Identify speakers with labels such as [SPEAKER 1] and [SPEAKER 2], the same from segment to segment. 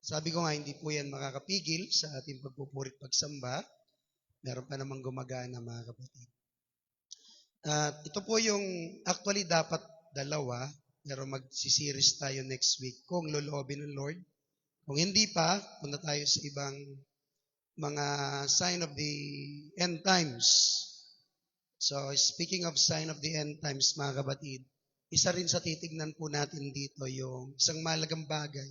[SPEAKER 1] Sabi ko nga, hindi po yan makakapigil sa ating pagpupuri at pagsamba. Meron pa namang gumagana, mga kapatid. At ito po yung, actually dapat dalawa, pero magsisiris tayo next week kung loloobin ng Lord. Kung hindi pa, punta tayo sa ibang mga sign of the end times. So, speaking of sign of the end times, mga kapatid, isa rin sa titignan po natin dito yung isang malagang bagay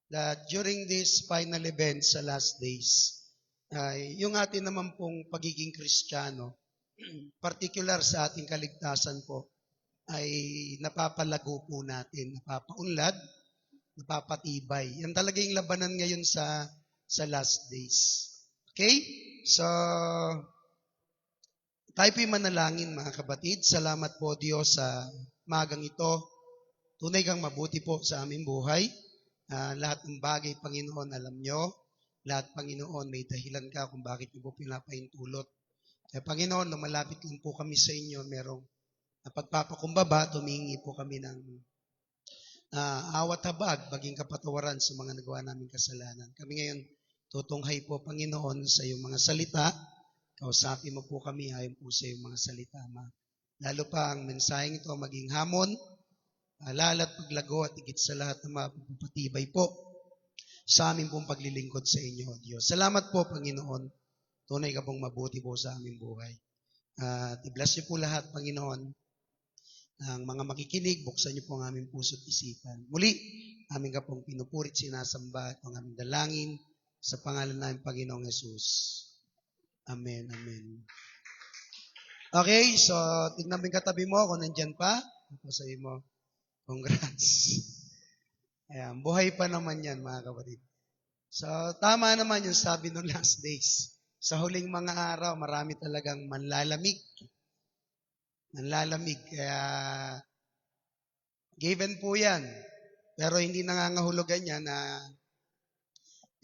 [SPEAKER 1] that during this final event sa last days, yung atin naman pong pagiging Kristiyano, particular sa ating kaligtasan po, ay napapalago po natin, napapaunlad, napapatibay. Yan talaga yung labanan ngayon sa last days. Okay? So, tayo po'y manalangin, mga kapatid. Salamat po, Diyos, sa magang ito. Tunay kang mabuti po sa aming buhay. Lahat ng bagay, Panginoon, alam nyo. Lahat, Panginoon, may dahilan ka kung bakit nyo po pinapaintulot. Kaya, Panginoon, lumalapit lang po kami sa inyo. Merong pagpapakumbaba, tumingi po kami ng awat habag, maging kapatawaran sa mga nagawa naming kasalanan. Kami ngayon, tutunghay po, Panginoon, sa iyong mga salita. Kausapin mo po kami ayon po sa iyong mga salita, Ma. Lalo pa ang mensaheng ito maging hamon, alala at paglago at higit sa lahat na mapapatibay po sa aming pong paglilingkod sa inyo, Diyos. Salamat po, Panginoon. Tunay ka pong mabuti po sa aming buhay. At i-bless niyo po lahat, Panginoon, ang mga makikinig. Buksan niyo po ang aming puso at isipan. Muli, aming ka pong pinupurit, sinasamba at ang aming dalangin sa pangalan namin, Panginoong Yesus. Amen, amen. Okay, so tignan mo yung katabi mo kung nandyan pa. Ako sa mo, congrats. Ayan, buhay pa naman yan, mga kapatid. So, tama naman yung sabi ng last days. Sa huling mga araw, marami talagang manlalamig. Manlalamig. Kaya, given po yan. Pero hindi nangangahulugan yan na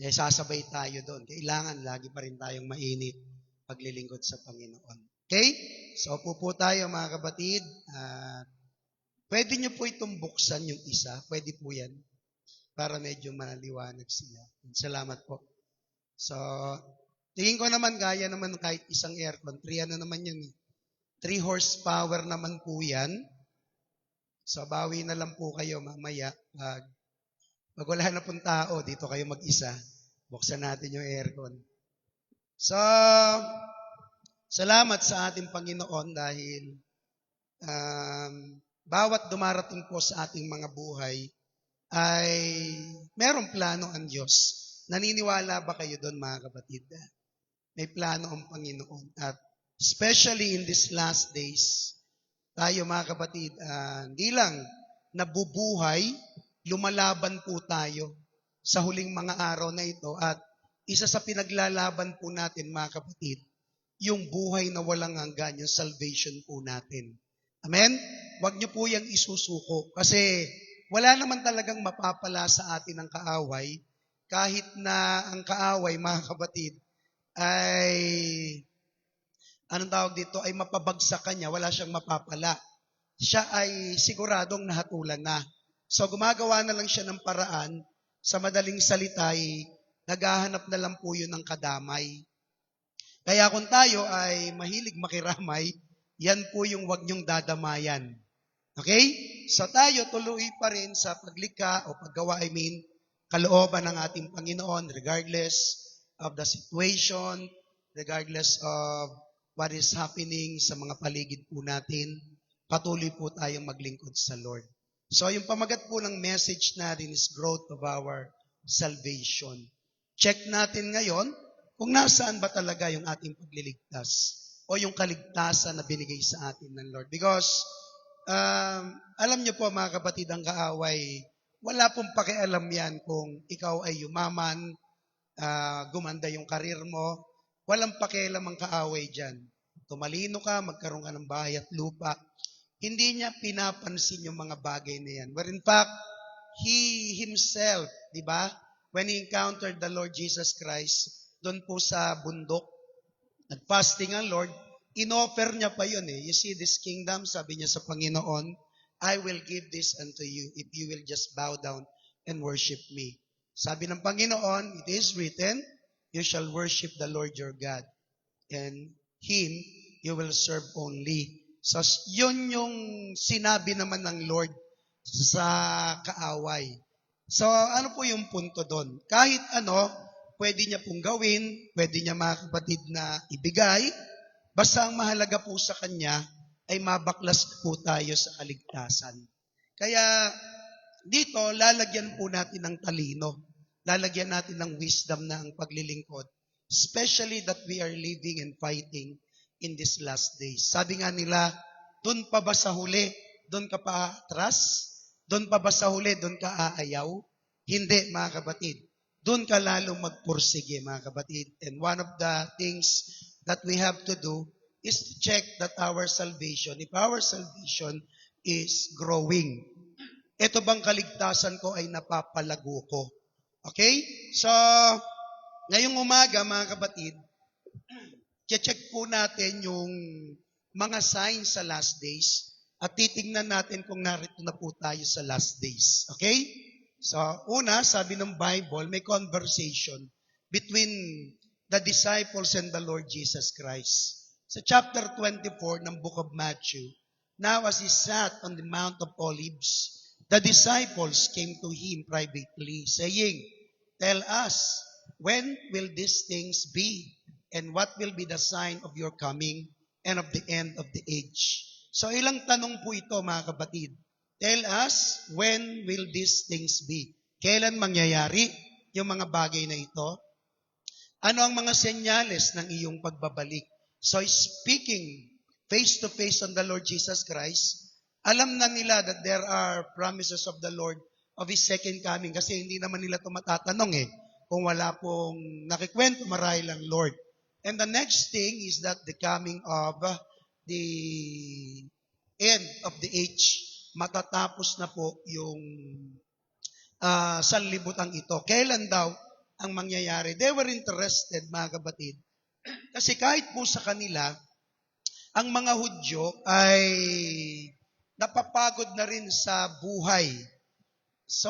[SPEAKER 1] sasabay tayo doon. Kailangan lagi pa rin tayong mainit paglilingkod sa Panginoon. Okay? So, upo po tayo, mga kapatid. Pwede nyo po itong buksan yung isa. Pwede po yan. Para medyo maliwanag siya. Salamat po. So, tingin ko naman, kaya naman kahit isang aircon. 3 naman yun. 3 horsepower naman po yan. So, bawi na lang po kayo mamaya. Pag wala na pong tao, dito kayo mag-isa. Buksan natin yung aircon. So, salamat sa ating Panginoon dahil bawat dumarating po sa ating mga buhay ay merong plano ang Diyos. Naniniwala ba kayo doon, mga kapatid? May plano ang Panginoon. At especially in these last days, tayo, mga kapatid, hindi lang nabubuhay, lumalaban po tayo sa huling mga araw na ito. At isa sa pinaglalaban po natin, mga kapatid, yung buhay na walang hanggan, yung salvation po natin. Amen? Huwag niyo po yung isusuko. Kasi wala naman talagang mapapala sa atin ang kaaway. Kahit na ang kaaway, mga kapatid, ay, anong tawag dito, ay mapabagsak kanya, wala siyang mapapala. Siya ay siguradong nahatulan na. So gumagawa na lang siya ng paraan, sa madaling salita ay naghahanap na lang po yun ng kadamay. Kaya kung tayo ay mahilig makiramay, yan po yung wag niyong dadamayan. Okay? So tayo tuloy pa rin sa paglikha o paggawa, kalooban ng ating Panginoon regardless of the situation, regardless of what is happening sa mga paligid po natin, patuloy po tayong maglingkod sa Lord. So yung pamagat po ng message natin is growth of our salvation. Check natin ngayon kung nasaan ba talaga yung ating pagliligtas o yung kaligtasan na binigay sa atin ng Lord. Because alam niyo po, mga kapatid, ang kaaway, wala pong pakialam yan kung ikaw ay yumaman, gumanda yung karir mo. Walang pakialam ang kaaway dyan. Tumalino ka, magkaroon ka ng bahay at lupa. Hindi niya pinapansin yung mga bagay na yan. Where in fact, He Himself, di ba? When He encountered the Lord Jesus Christ, doon po sa bundok, nag-fasting ang Lord, in-offer niya pa yun eh. You see, this kingdom, sabi niya sa Panginoon, I will give this unto you if you will just bow down and worship me. Sabi ng Panginoon, it is written, you shall worship the Lord your God, and Him you will serve only. So, yun yung sinabi naman ng Lord sa kaaway. So, ano po yung punto doon? Kahit ano, pwede niya pong gawin, pwede niya mga kapatid na ibigay, basta ang mahalaga po sa Kanya ay mabaklas po tayo sa kaligtasan. Kaya, dito, lalagyan po natin ng talino. Lalagyan natin ng wisdom na ang paglilingkod. Especially that we are living and fighting in these last days. Sabi nga nila, doon pa ba sa huli, doon ka pa atras? Doon pa ba sa huli, doon ka aayaw? Hindi, mga kapatid. Doon ka lalong magpursige, mga kapatid. And one of the things that we have to do is to check that our salvation, if our salvation is growing. Ito bang kaligtasan ko ay napapalago ko? Okay? So, ngayong umaga, mga kapatid, check po natin yung mga signs sa last days at titingnan natin kung narito na po tayo sa last days. Okay? So, una, sabi ng Bible, may conversation between the disciples and the Lord Jesus Christ. Sa chapter 24 ng book of Matthew, now as he sat on the Mount of Olives, the disciples came to him privately, saying, tell us, when will these things be? And what will be the sign of your coming and of the end of the age? So ilang tanong po ito, mga kapatid. Tell us, when will these things be? Kailan mangyayari yung mga bagay na ito? Ano ang mga senyales ng iyong pagbabalik? So speaking face to face on the Lord Jesus Christ, alam na nila that there are promises of the Lord of His second coming kasi hindi naman nila ito matatanong kung wala pong nakikwento marahil ang Lord. And the next thing is that the coming of the end of the age. Matatapos na po yung sanlibutan ito. Kailan daw ang mangyayari? They were interested, mga kapatid. Kasi kahit po sa kanila, ang mga Hudyo ay napapagod na rin sa buhay. So,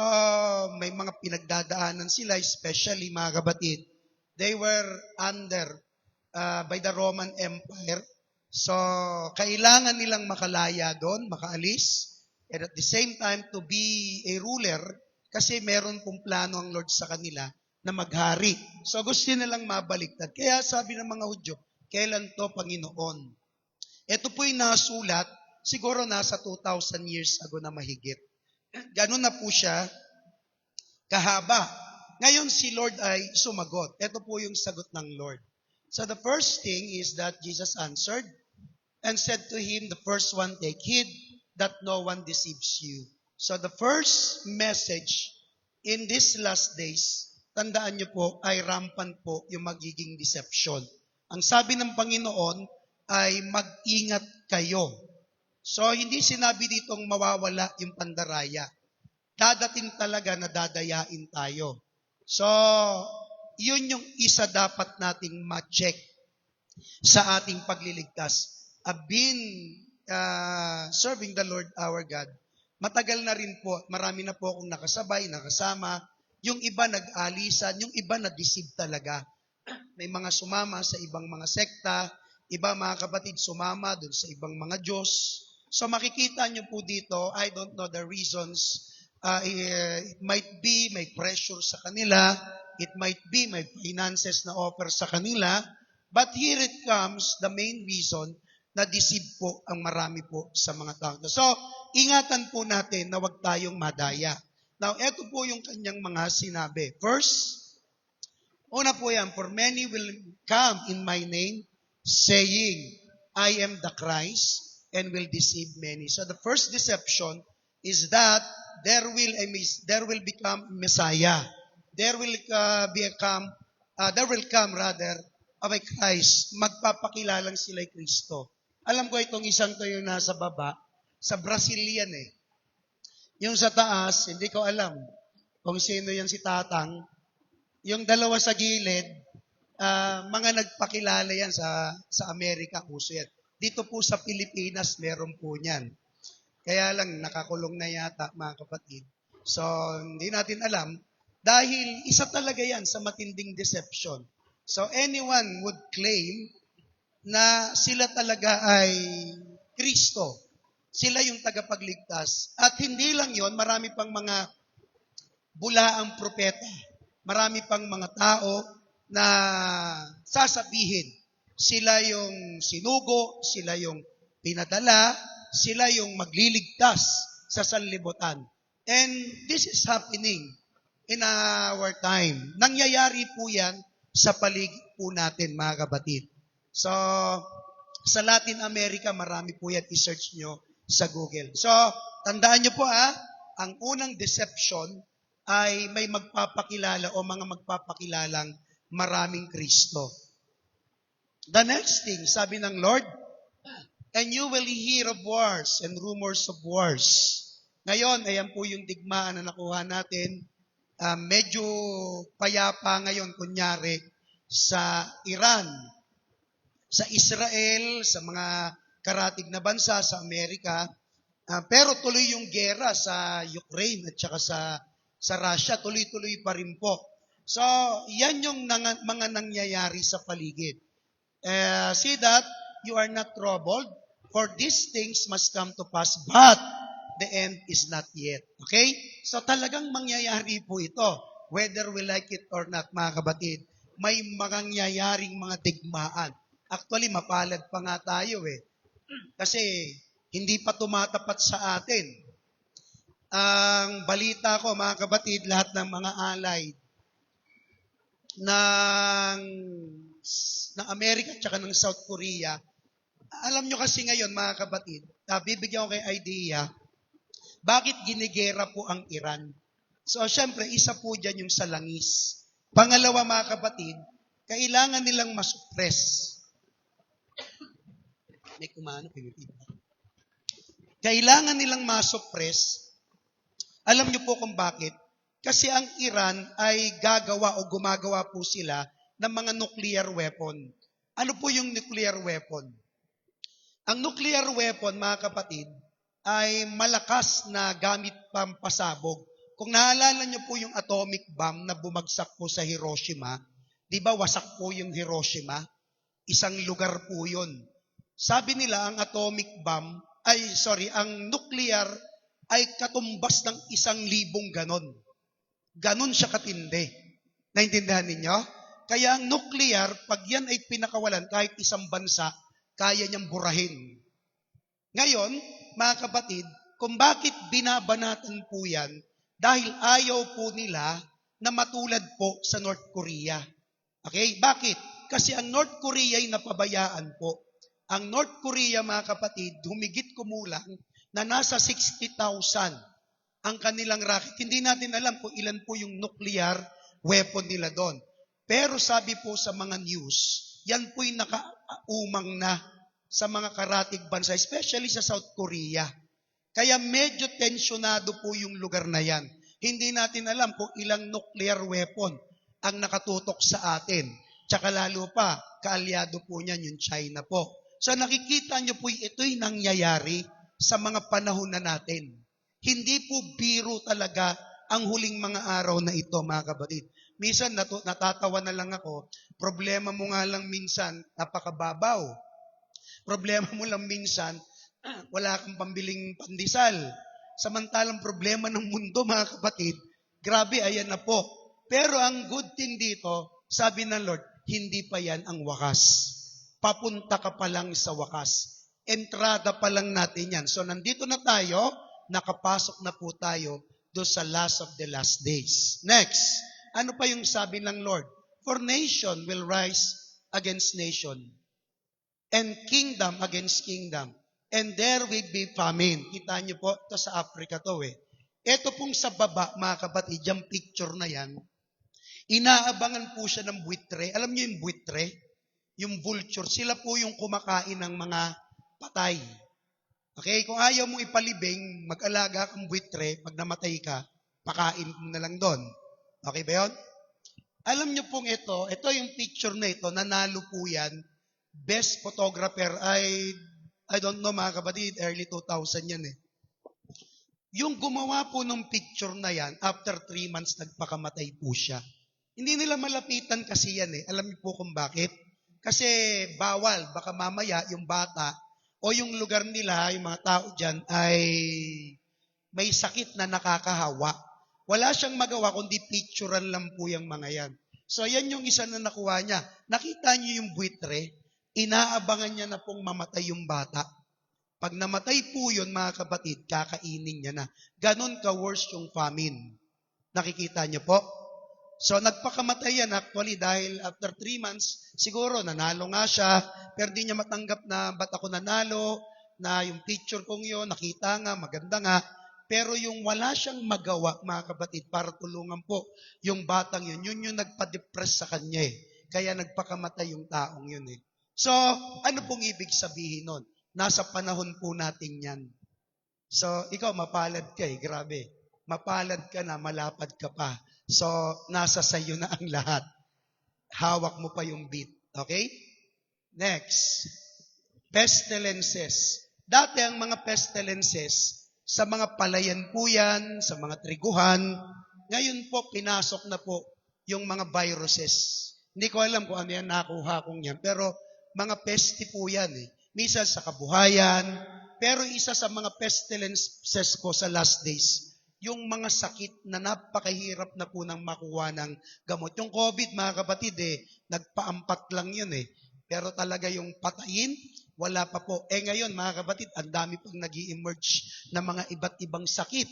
[SPEAKER 1] may mga pinagdadaanan sila, especially mga kapatid. They were under by the Roman Empire. So, kailangan nilang makalaya doon, makaalis. And at the same time, to be a ruler, kasi meron pong plano ang Lord sa kanila na maghari. So, gusto nilang mabaliktad. Kaya sabi ng mga Hudyo, kailan to, Panginoon? Ito po'y nasulat, siguro nasa 2,000 years ago na mahigit. Ganun na po siya kahaba. Ngayon si Lord ay sumagot. Ito po yung sagot ng Lord. So the first thing is that Jesus answered and said to him, the first one, take heed that no one deceives you. So the first message in these last days, tandaan niyo po, ay rampant po yung magiging deception. Ang sabi ng Panginoon ay mag-ingat kayo. So, hindi sinabi ditong mawawala yung pandaraya. Dadating talaga na dadayain tayo. So, yun yung isa dapat nating ma-check sa ating pagliligtas. I've been serving the Lord our God. Matagal na rin po, marami na po akong nakasabay, nakasama. Yung iba nag-alisan, yung iba na-deceive talaga. May mga sumama sa ibang mga sekta, iba mga kapatid sumama dun sa ibang mga Diyos. So makikita nyo po dito, I don't know the reasons. It might be may pressure sa kanila. It might be may finances na offer sa kanila. But here it comes, the main reason na deceive po ang marami po sa mga tao. So, ingatan po natin na huwag tayong madaya. Now, eto po yung kanyang mga sinabi. First, una po yan, for many will come in my name, saying, I am the Christ, and will deceive many. So the first deception is that there will become Messiah. There will come of a Christ. Magpapakilalang sila'y Kristo. Alam ko itong isang to yung nasa baba, sa Brazilian Yung sa taas, hindi ko alam kung sino yan si Tatang. Yung dalawa sa gilid, mga nagpakilala yan sa Amerika, uso yan. Dito po sa Pilipinas, meron po niyan. Kaya lang, nakakulong na yata, mga kapatid. So, hindi natin alam. Dahil isa talaga yan sa matinding deception. So anyone would claim na sila talaga ay Kristo. Sila yung tagapagligtas. At hindi lang yon, marami pang mga bulaang propeta. Marami pang mga tao na sasabihin, sila yung sinugo, sila yung pinadala, sila yung magliligtas sa sanlibutan. And this is happening in our time. Nangyayari po yan sa paligid po natin, mga kapatid. So, sa Latin America, marami po yan. I-search nyo sa Google. So, tandaan nyo po ang unang deception ay may magpapakilala o mga magpapakilalang maraming Kristo. The next thing, sabi ng Lord, and you will hear of wars and rumors of wars. Ngayon, ayan po yung digmaan na nakuha natin. Medyo payapa ngayon, kunyari, sa Iran, sa Israel, sa mga karatig na bansa, sa Amerika. Pero tuloy yung gera sa Ukraine at saka sa Russia, tuloy-tuloy pa rin po. So, yan yung mga nangyayari sa paligid. See that you are not troubled, for these things must come to pass, but the end is not yet. Okay? So talagang mangyayari po ito, whether we like it or not, mga kapatid. May mangyayaring mga digmaan. Actually, mapalad pa nga tayo Kasi hindi pa tumatapat sa atin. Ang balita ko, mga kapatid, lahat ng mga allied ng Amerika at saka ng South Korea, alam nyo kasi ngayon, mga kapatid, bibigyan ko kay idea, bakit ginigera po ang Iran? So, syempre, isa po dyan yung sa langis. Pangalawa, mga kapatid, kailangan nilang masuppress. May kumano, kailangan nilang masuppress. Alam nyo po kung bakit? Kasi ang Iran ay gagawa o gumagawa po sila ng mga nuclear weapon. Ano po yung nuclear weapon? Ang nuclear weapon, mga kapatid, ay malakas na gamit pampasabog. Kung naalala nyo po yung atomic bomb na bumagsak po sa Hiroshima, di ba wasak po yung Hiroshima? Isang lugar po yun. Sabi nila ang ang nuclear ay katumbas ng 1,000 ganon. Ganon siya katindi. Naintindihan ninyo? Kaya ang nuclear, pag yan ay pinakawalan kahit isang bansa, kaya niyang burahin. Ngayon, mga kapatid, kung bakit binabanatan po yan, dahil ayaw po nila na matulad po sa North Korea. Okay? Bakit? Kasi ang North Korea ay napabayaan po. Ang North Korea, mga kapatid, humigit kumulang na nasa 60,000 ang kanilang rocket. Hindi natin alam kung ilan po yung nuclear weapon nila doon. Pero sabi po sa mga news, yan po'y nakaumang na sa mga karatig bansa, especially sa South Korea. Kaya medyo tensyonado po yung lugar na yan. Hindi natin alam kung ilang nuclear weapon ang nakatutok sa atin. Tsaka lalo pa, kaalyado po niyan yung China po. So nakikita nyo po ito'y nangyayari sa mga panahon na natin. Hindi po biro talaga ang huling mga araw na ito, mga kapatid. Minsan natatawa na lang ako, problema mo nga lang minsan, napakababaw. Problema mo lang minsan, wala kang pambiling pandesal. Samantalang problema ng mundo, mga kapatid, grabe, ayan na po. Pero ang good thing dito, sabi ng Lord, hindi pa yan ang wakas. Papunta ka pa lang sa wakas. Entrada pa lang natin yan. So nandito na tayo, nakapasok na po tayo doon sa last of the last days. Next, ano pa yung sabi ng Lord? For nation will rise against nation, and kingdom against kingdom, and there will be famine. Kita niyo po, ito sa Africa to Ito pong sa baba, mga kapatid, yung picture na yan, inaabangan po siya ng buitre. Alam niyo yung buitre? Yung vulture, sila po yung kumakain ng mga patay. Okay, kung ayaw mo ipalibing, mag-alaga kang buitre, pag namatay ka, pakain mo na lang doon. Okay ba yun? Alam niyo pong ito yung picture na ito, nanalo po yan, best photographer I don't know, mga kapatid, early 2000 yan Yung gumawa po ng picture na yan, after 3 months, nagpakamatay po siya. Hindi nila malapitan kasi yan eh. Alam niyo po kung bakit? Kasi bawal, baka mamaya yung bata o yung lugar nila, yung mga tao dyan, ay may sakit na nakakahawa. Wala siyang magawa kundi picturean lang po yung mga yan. So yan yung isa na nakuha niya. Nakita niyo yung buitre, inaabangan niya na pong mamatay yung bata. Pag namatay po yun, mga kapatid, kakainin niya na. Ganon ka-worse yung famine. Nakikita niyo po? So nagpakamatay yan actually dahil after 3 months, siguro nanalo nga siya, pero di niya matanggap na ba't ako nanalo, na yung picture kong yun, nakita nga, maganda nga. Pero yung wala siyang magawa, mga kapatid, para tulungan po yung batang yun, yun yung nagpa-depress sa kanya eh. Kaya nagpakamatay yung taong yun eh. So, ano pong ibig sabihin nun? Nasa panahon po natin yan. So, ikaw mapalad ka eh, grabe. Mapalad ka na, malapad ka pa. So, nasa sayo na ang lahat. Hawak mo pa yung beat. Okay? Next. Pestilences. Dati ang mga pestilences, sa mga palayan po yan, sa mga triguhan. Ngayon po, pinasok na po yung mga viruses. Hindi ko alam kung ano yan nakuha kong yan. Pero mga pesti po yan eh. Minsan sa kabuhayan. Pero isa sa mga pestilences ko sa last days, yung mga sakit na napakahirap na po nang makuha ng gamot. Yung COVID, mga kapatid, nagpaampat lang yun eh. Pero talaga yung patayin, wala pa po. Ngayon, mga kapatid, ang dami pang nag-i-emerge na mga iba't ibang sakit.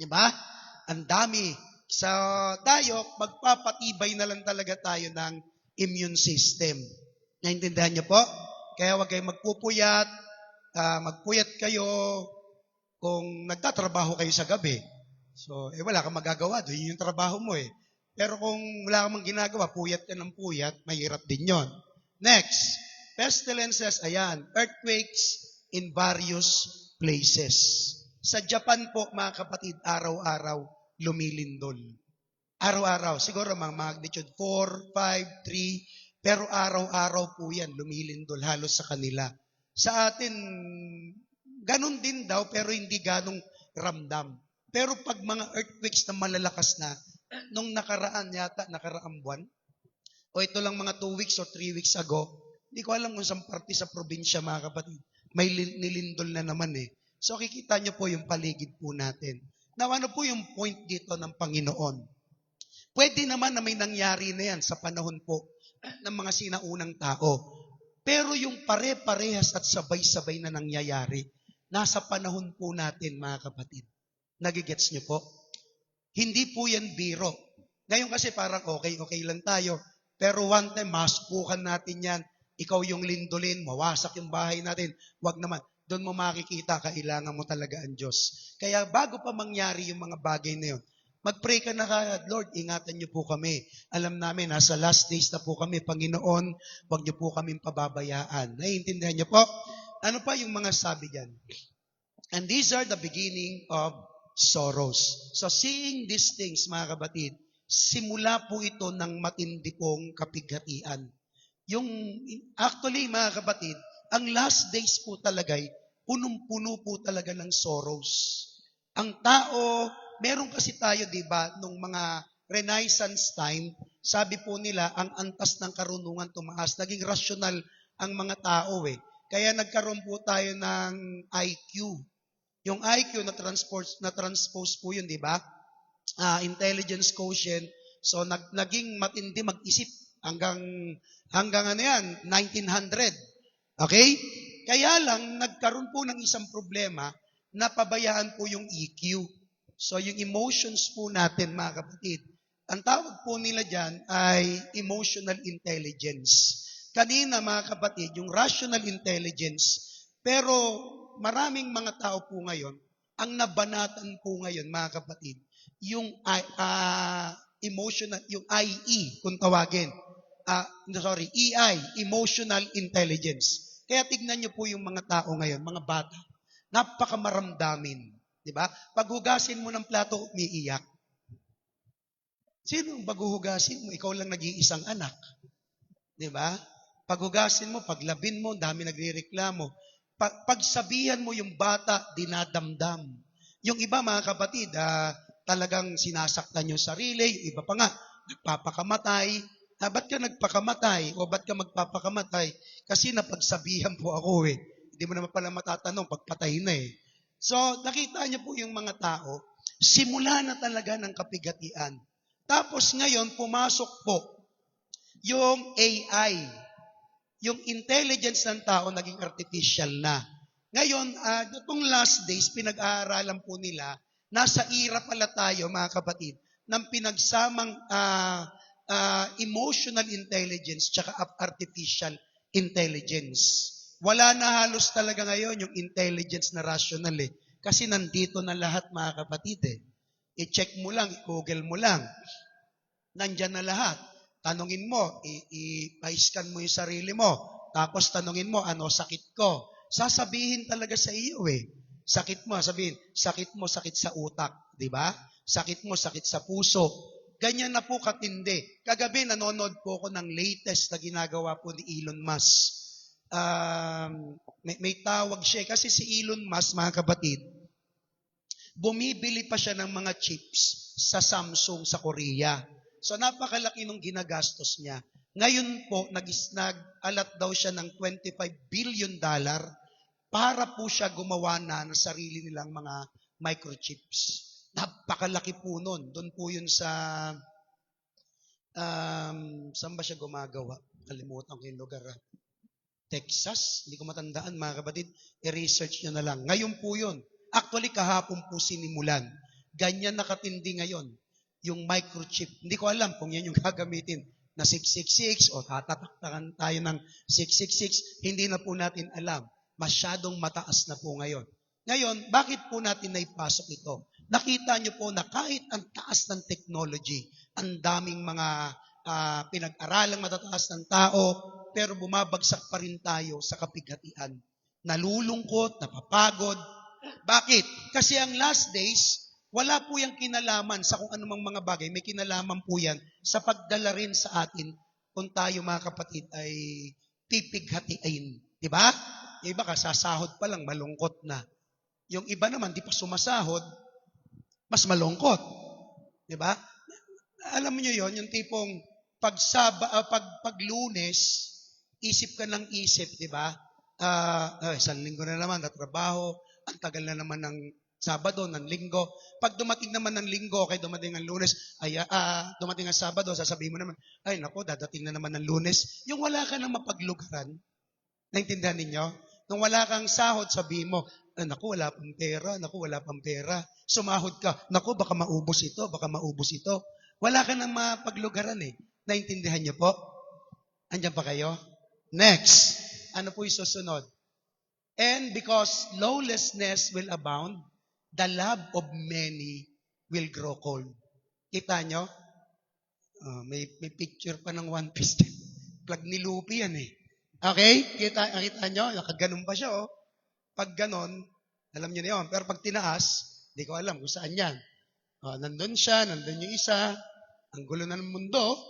[SPEAKER 1] Diba? Ang dami. So, tayo, magpapatibay na lang talaga tayo ng immune system. Naintindihan niyo po? Kaya huwag kayong magpupuyat, magpuyat kayo kung nagtatrabaho kayo sa gabi. So, wala kang magagawa. Doon yung trabaho mo eh. Pero kung wala kang ginagawa, puyat ka ng puyat, mahirap din yon. Next, pestilences, ayan, earthquakes in various places. Sa Japan po, mga kapatid, araw-araw lumilindol. Araw-araw, siguro mga magnitude 4, 5, 3, pero araw-araw po yan, lumilindol halos sa kanila. Sa atin, ganun din daw, pero hindi ganong ramdam. Pero pag mga earthquakes na malalakas na, nung nakaraang buwan, o ito lang mga 2 weeks or 3 weeks ago, hindi ko alam kung saan parte sa probinsya, mga kapatid, may nilindol na naman eh. So kikita nyo po yung paligid po natin. Now, ano po yung point dito ng Panginoon? Pwede naman na may nangyari na yan sa panahon po ng mga sinaunang tao. Pero yung pare-parehas at sabay-sabay na nangyayari, nasa panahon po natin, mga kapatid. Nagigets nyo po? Hindi po yan biro. Ngayon kasi parang okay lang tayo. Pero one time, maspukan natin yan. Ikaw yung lindolin, mawasak yung bahay natin. Wag naman. Doon mo makikita, kailangan mo talaga ang Diyos. Kaya bago pa mangyari yung mga bagay na yun, mag-pray ka na ka, Lord, ingatan niyo po kami. Alam namin, nasa last days na po kami, Panginoon, wag niyo po kaming pababayaan. Naiintindihan niyo po? Ano pa yung mga sabi diyan? And these are the beginning of sorrows. So seeing these things, mga kapatid, simula po ito ng matindi pong kapighatian. Actually, mga kapatid, ang last days po talaga, punong-puno po talaga ng sorrows. Ang tao, meron kasi tayo, di ba, nung mga Renaissance time, sabi po nila, ang antas ng karunungan tumaas. Naging rational ang mga tao eh. Kaya nagkaroon po tayo ng IQ. Yung IQ na transpose po yun, di ba? Intelligence quotient. So naging matindi mag-isip hanggang ano yan, 1900. Okay? Kaya lang nagkaroon po ng isang problema na pabayaan po yung EQ. So yung emotions po natin, mga kapatid, ang tawag po nila diyan ay emotional intelligence. Kanina, mga kapatid, yung rational intelligence, pero maraming mga tao po ngayon, ang nabanatan po ngayon, mga kapatid, yung emotional, yung IE, kung tawagin. EI, emotional intelligence. Kaya tignan nyo po yung mga tao ngayon, mga bata, napakamaramdamin. Diba? Paghugasin mo ng plato, umiiyak. Sino ang paghuhugasin mo? Ikaw lang nag-iisang anak. Diba? Paghugasin mo, paglabin mo, dami nagrereklamo. Pagsabihan mo yung bata, dinadamdam. Yung iba, mga kapatid, talagang sinasaktan yung sarili. Yung iba pa nga, nagpapakamatay. Ba't ka nagpakamatay? O ba't ka magpapakamatay? Kasi napagsabihan po ako eh. Hindi mo naman pala matatanong, pagpatay na eh. So, nakita niyo po yung mga tao, simula na talaga ng kapigatian. Tapos ngayon, pumasok po yung AI. Yung intelligence ng tao naging artificial na. Ngayon, itong last days, pinag-aaralan po nila, nasa era pala tayo, mga kapatid, ng pinagsamang emotional intelligence tsaka artificial intelligence. Wala na halos talaga ngayon yung intelligence na rational eh. Kasi nandito na lahat, mga kapatid eh. I-check mo lang, i-google mo lang. Nandyan na lahat. Tanungin mo, i-scan mo yung sarili mo. Tapos tanungin mo, ano sakit ko? Sasabihin talaga sa iyo eh. Sakit mo, sabihin, sakit mo, sakit sa utak. Di ba? Sakit mo, sakit sa puso. Ganyan na po katindi. Kagabi, nanonood po ako ng latest na ginagawa po ni Elon Musk. May tawag siya. Kasi si Elon Musk, mga kapatid, bumibili pa siya ng mga chips sa Samsung sa Korea. So napakalaki nung ginagastos niya. Ngayon po, nag-alat daw siya ng $25 billion para po siya gumawa na ng sarili nilang mga microchips. Napakalaki po nun. Doon po yun sa, saan ba siya gumagawa? Kalimutan ko yung lugar. Texas? Hindi ko matandaan, mga kapatid. I-research nyo na lang. Ngayon po yun. Actually, kahapon po sinimulan. Ganyan nakatindi ngayon. Yung microchip. Hindi ko alam kung yan yung gagamitin na 666 o tatataktakan tayo ng 666. Hindi na po natin alam. Masyadong mataas na po ngayon. Ngayon, bakit po natin naipasok ito? Nakita nyo po na kahit ang taas ng technology, ang daming mga pinag-aralang matataas ng tao, pero bumabagsak pa rin tayo sa kapigatian. Nalulungkot, napapagod. Bakit? Kasi ang last days, wala po yung kinalaman sa kung anumang mga bagay. May kinalaman po yan sa pagdala rin sa atin kung tayo, mga kapatid, ay pipighatiin. Diba? Yung iba kasasahod pa lang, malungkot na. Yung iba naman, di pa sumasahod, mas malungkot. Diba? Alam niyo yon, yung tipong pag Lunes, isip ka ng isip, diba? Isang linggo na naman, natrabaho, ang tagal na naman ng Sabado, ng Linggo. Pag dumating naman ng Linggo, kay dumating ang Lunes, dumating ang Sabado, sasabihin mo naman, ay nako, dadating na naman ng Lunes. Yung wala ka nang mapaglugaran, naintindihan ninyo? Nung wala kang sahod, sabihin mo, naku, wala pang pera, naku, wala pang pera. Sumahod ka, naku, baka maubos ito, baka maubos ito. Wala ka nang mapaglugaran eh. Naintindihan niyo po? Andiyan pa kayo? Next. Ano po yung susunod? And because lawlessness will abound, the love of many will grow cold. Kita nyo? May picture pa ng One Piece. Plug ni Luffy yan eh. Okay? Kita nyo? Nakaganon pa siya oh. Pag ganon, alam nyo na yun. Pero pag tinaas, hindi ko alam kung saan yan. Nandun siya, nandun yung isa. Ang gulo na ng mundo.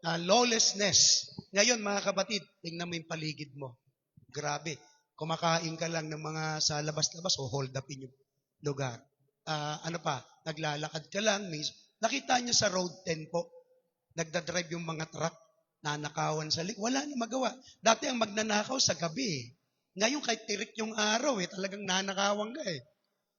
[SPEAKER 1] Lawlessness. Ngayon, mga kapatid, tingnan mo yung paligid mo. Grabe. Kumakain ka lang ng mga sa labas-labas o hold upin yung lugar. Ano pa? Naglalakad ka lang. Nakita nyo sa Road 10 po. Nagdadrive yung mga truck. Nanakawan sa likod. Wala na magawa. Dati ang magnanakaw sa gabi eh. Ngayon kahit tirik yung araw eh. Talagang nanakawan ka eh.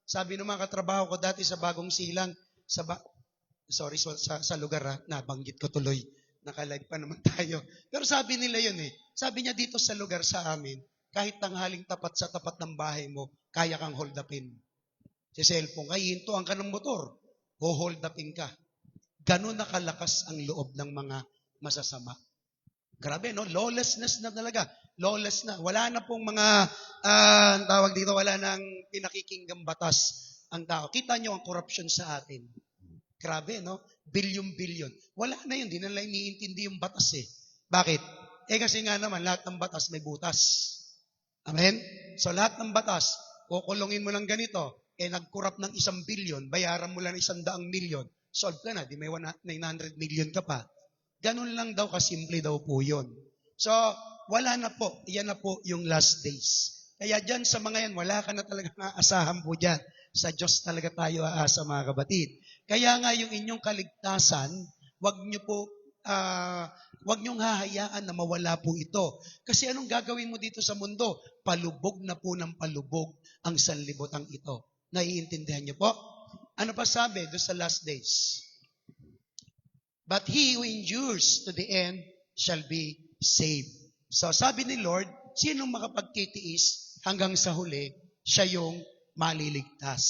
[SPEAKER 1] Sabi ng mga katrabaho ko dati sa Bagong Silang, sa lugar nabanggit ko tuloy. Naka-live pa naman tayo. Pero sabi nila yun eh. Sabi niya dito sa lugar sa amin, kahit tanghaling tapat sa tapat ng bahay mo, kaya kang hold upin. Si cellphone, hintuan ka ng motor, hold upin ka. Ganun nakalakas ang loob ng mga masasama. Grabe, no? Lawlessness na talaga. Lawless na. Wala na pong mga, tawag dito, wala nang pinakikinggang batas ang tao. Kita nyo ang corruption sa atin. Grabe, no? Bilyon-bilyon. Wala na yun. Di na lang iniintindi yung batas eh. Bakit? Kasi nga naman, lahat ng batas may butas. Amen? So lahat ng batas, kukulungin mo lang ganito, nag-corrupt ng 1 billion, bayaran mo lang 100 milyon, solve ka na, di may 900 million ka pa. Ganun lang daw, kasimple daw po yun. So, wala na po. Yan na po yung last days. Kaya dyan sa mga yan, wala ka na talaga maasahan po dyan. Sa Diyos talaga tayo aasa, mga kapatid. Kaya nga yung inyong kaligtasan, wag nyo po, wag nyong hahayaan na mawala po ito. Kasi anong gagawin mo dito sa mundo? Palubog na po ng palubog ang sanlibutan ito. Naiintindihan nyo po? Ano pa sabi doon sa last days? But he who endures to the end shall be saved. So sabi ni Lord, sinong makapagtitiis hanggang sa huli, siya yung maliligtas.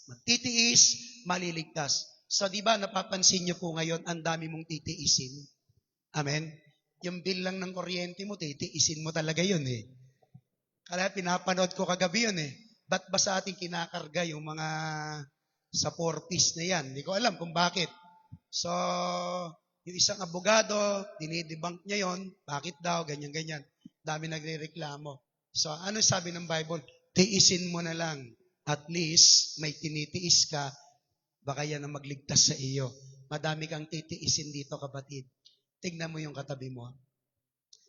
[SPEAKER 1] Magtitiis, maliligtas. So di ba napapansin niyo po ngayon, ang dami mong titiisin. Amen? Yung bill lang ng kuryente mo, titiisin mo talaga yun eh. Kaya pinapanood ko kagabi yun eh. Ba't ba sa ating kinakarga yung mga sa 4-piece na yan? Hindi ko alam kung bakit. So, yung isang abogado, dinidebunk niya yon, bakit daw, ganyan-ganyan. Dami nagre-reklamo. So, ano sabi ng Bible? Tiisin mo na lang. At least, may tinitiis ka, baka yan ang magligtas sa iyo. Madami kang titiisin dito, kapatid. Tignan mo yung katabi mo.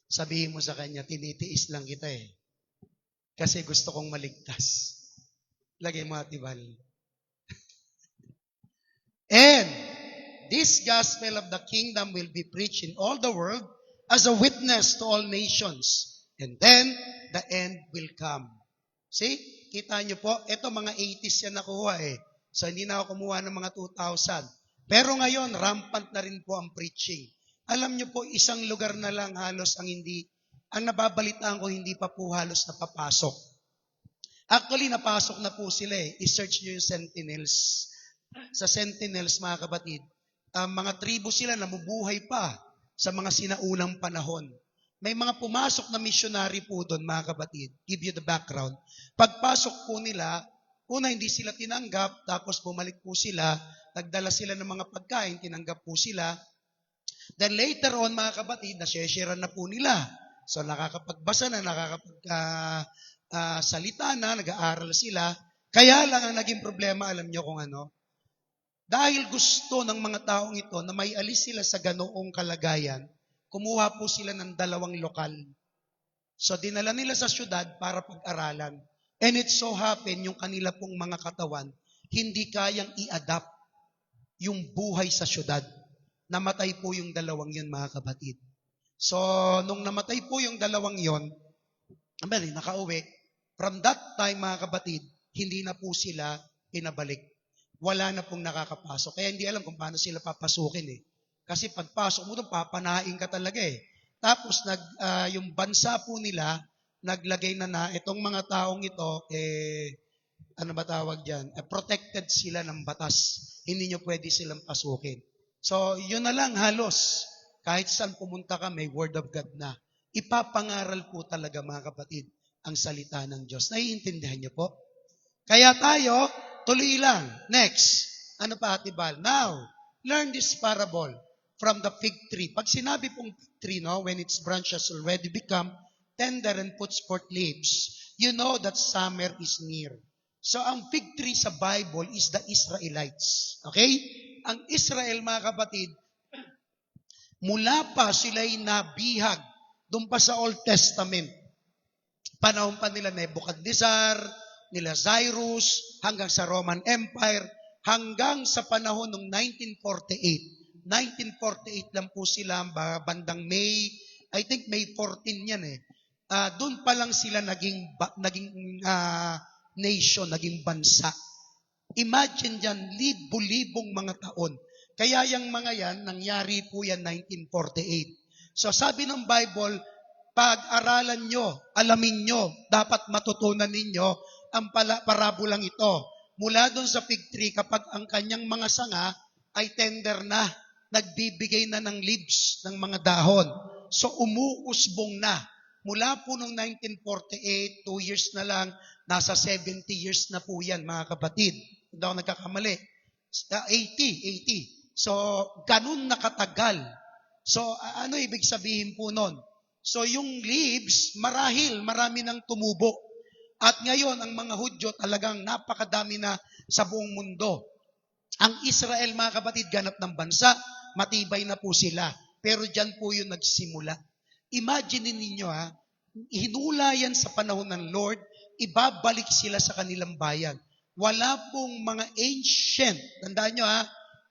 [SPEAKER 1] Sabihin mo sa kanya, tinitiis lang kita eh. Kasi gusto kong maligtas. Lagay mo, Atibal. And this gospel of the kingdom will be preached in all the world as a witness to all nations. And then, the end will come. See? Kita nyo po, ito mga 80s yan nakuha eh. So, hindi na ako kumuha ng mga 2000. Pero ngayon, rampant na rin po ang preaching. Alam nyo po, isang lugar na lang halos ang nababalitaan ko, hindi pa po halos napapasok. Actually, napasok na po sila eh. I-search nyo yung Sentinels. Sa Sentinels, mga kapatid, mga tribo sila namubuhay pa sa mga sinaunang panahon. May mga pumasok na missionary po doon, mga kapatid. Give you the background. Pagpasok po nila, una hindi sila tinanggap, tapos bumalik po sila, nagdala sila ng mga pagkain, tinanggap po sila. Then later on, mga kapatid, nasyeshiran na po nila. So nakakapagbasa na, salita na, nag-aaral sila. Kaya lang ang naging problema, alam nyo kung ano? Dahil gusto ng mga taong ito na may alis sila sa ganoong kalagayan, kumuha po sila ng 2 lokal. So dinala nila sa syudad para pag-aralan. And it so happen, yung kanila pong mga katawan, hindi kayang i-adapt yung buhay sa syudad. Namatay po yung 2 yun, mga kapatid. So, nung namatay po yung 2 yun, nakauwi, from that time, mga kapatid, hindi na po sila pinabalik. Wala na pong nakakapasok. Kaya hindi alam kung paano sila papasukin eh. Kasi pagpasok mo doon, papanain ka talaga eh. Tapos, yung bansa po nila, naglagay na itong mga taong ito, ano ba tawag dyan? Protected sila ng batas. Hindi nyo pwede silang pasukin. So, yun na lang halos. Kahit saan pumunta ka, may word of God na. Ipapangaral po talaga, mga kapatid, ang salita ng Diyos. Naiintindihan niyo po? Kaya tayo, tuloy lang. Next. Ano pa, Atibal? Now, learn this parable from the fig tree. Pag sinabi pong fig tree, no, when its branches already become tender and puts forth leaves, you know that summer is near. So, ang fig tree sa Bible is the Israelites. Okay? Ang Israel, mga kapatid, mula pa sila'y nabihag doon pa sa Old Testament. Panahon pa nila Nebuchadnezzar, nila Cyrus, hanggang sa Roman Empire, hanggang sa panahon ng 1948. 1948 lang po sila, bandang May, I think May 14 yan eh. Doon pa lang sila naging nation, naging bansa. Imagine dyan, libo-libong mga taon. Kaya yung mga yan, nangyari po yan 1948. So sabi ng Bible, pag-aralan nyo, alamin nyo, dapat matutunan ninyo ang parabolang ito. Mula doon sa fig tree, kapag ang kanyang mga sanga ay tender na, nagbibigay na ng leaves, ng mga dahon. So umuusbong na. Mula po noong 1948, 2 years na lang, nasa 70 years na po yan, mga kapatid. Hindi ako nagkakamali. 80. So, ganun nakatagal. So, ano ibig sabihin po nun? So, yung leaves, marami nang tumubo. At ngayon, ang mga Hudyo talagang napakadami na sa buong mundo. Ang Israel, mga kapatid, ganap ng bansa, matibay na po sila. Pero dyan po yung nagsimula. Imagine ninyo hinula yan sa panahon ng Lord, ibabalik sila sa kanilang bayan. wala pong mga ancient, tandaan nyo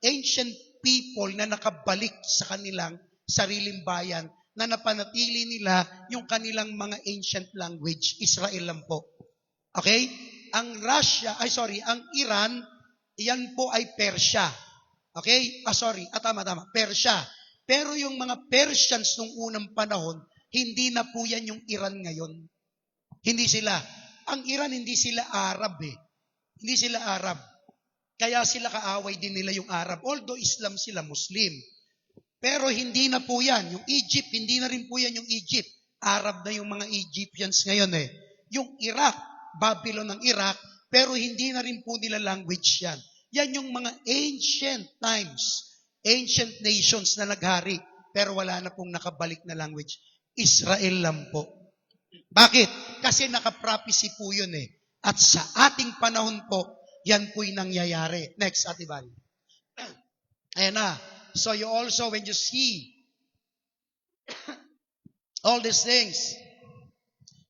[SPEAKER 1] ancient people na nakabalik sa kanilang sariling bayan na napanatili nila yung kanilang mga ancient language. Israel lang po. Okay? Ang Iran, yan po ay Persia. Okay? Tama. Persia. Pero yung mga Persians nung unang panahon, hindi na po yan yung Iran ngayon. Hindi sila. Ang Iran, hindi sila Arab eh. Hindi sila Arab. Kaya sila kaaway din nila yung Arab. Although Islam sila, Muslim. Pero hindi na po yan. Yung Egypt, hindi na rin po yan yung Egypt. Arab na yung mga Egyptians ngayon eh. Yung Iraq, Babylon ng Iraq, pero hindi na rin po nila language yan. Yan yung mga ancient times, ancient nations na naghari, pero wala na pong nakabalik na language. Israel lang po. Bakit? Kasi naka-prophecy po yun eh. At sa ating panahon po, yan po'y nangyayari. Next, Ate Val. Ayan na. So you also, when you see all these things,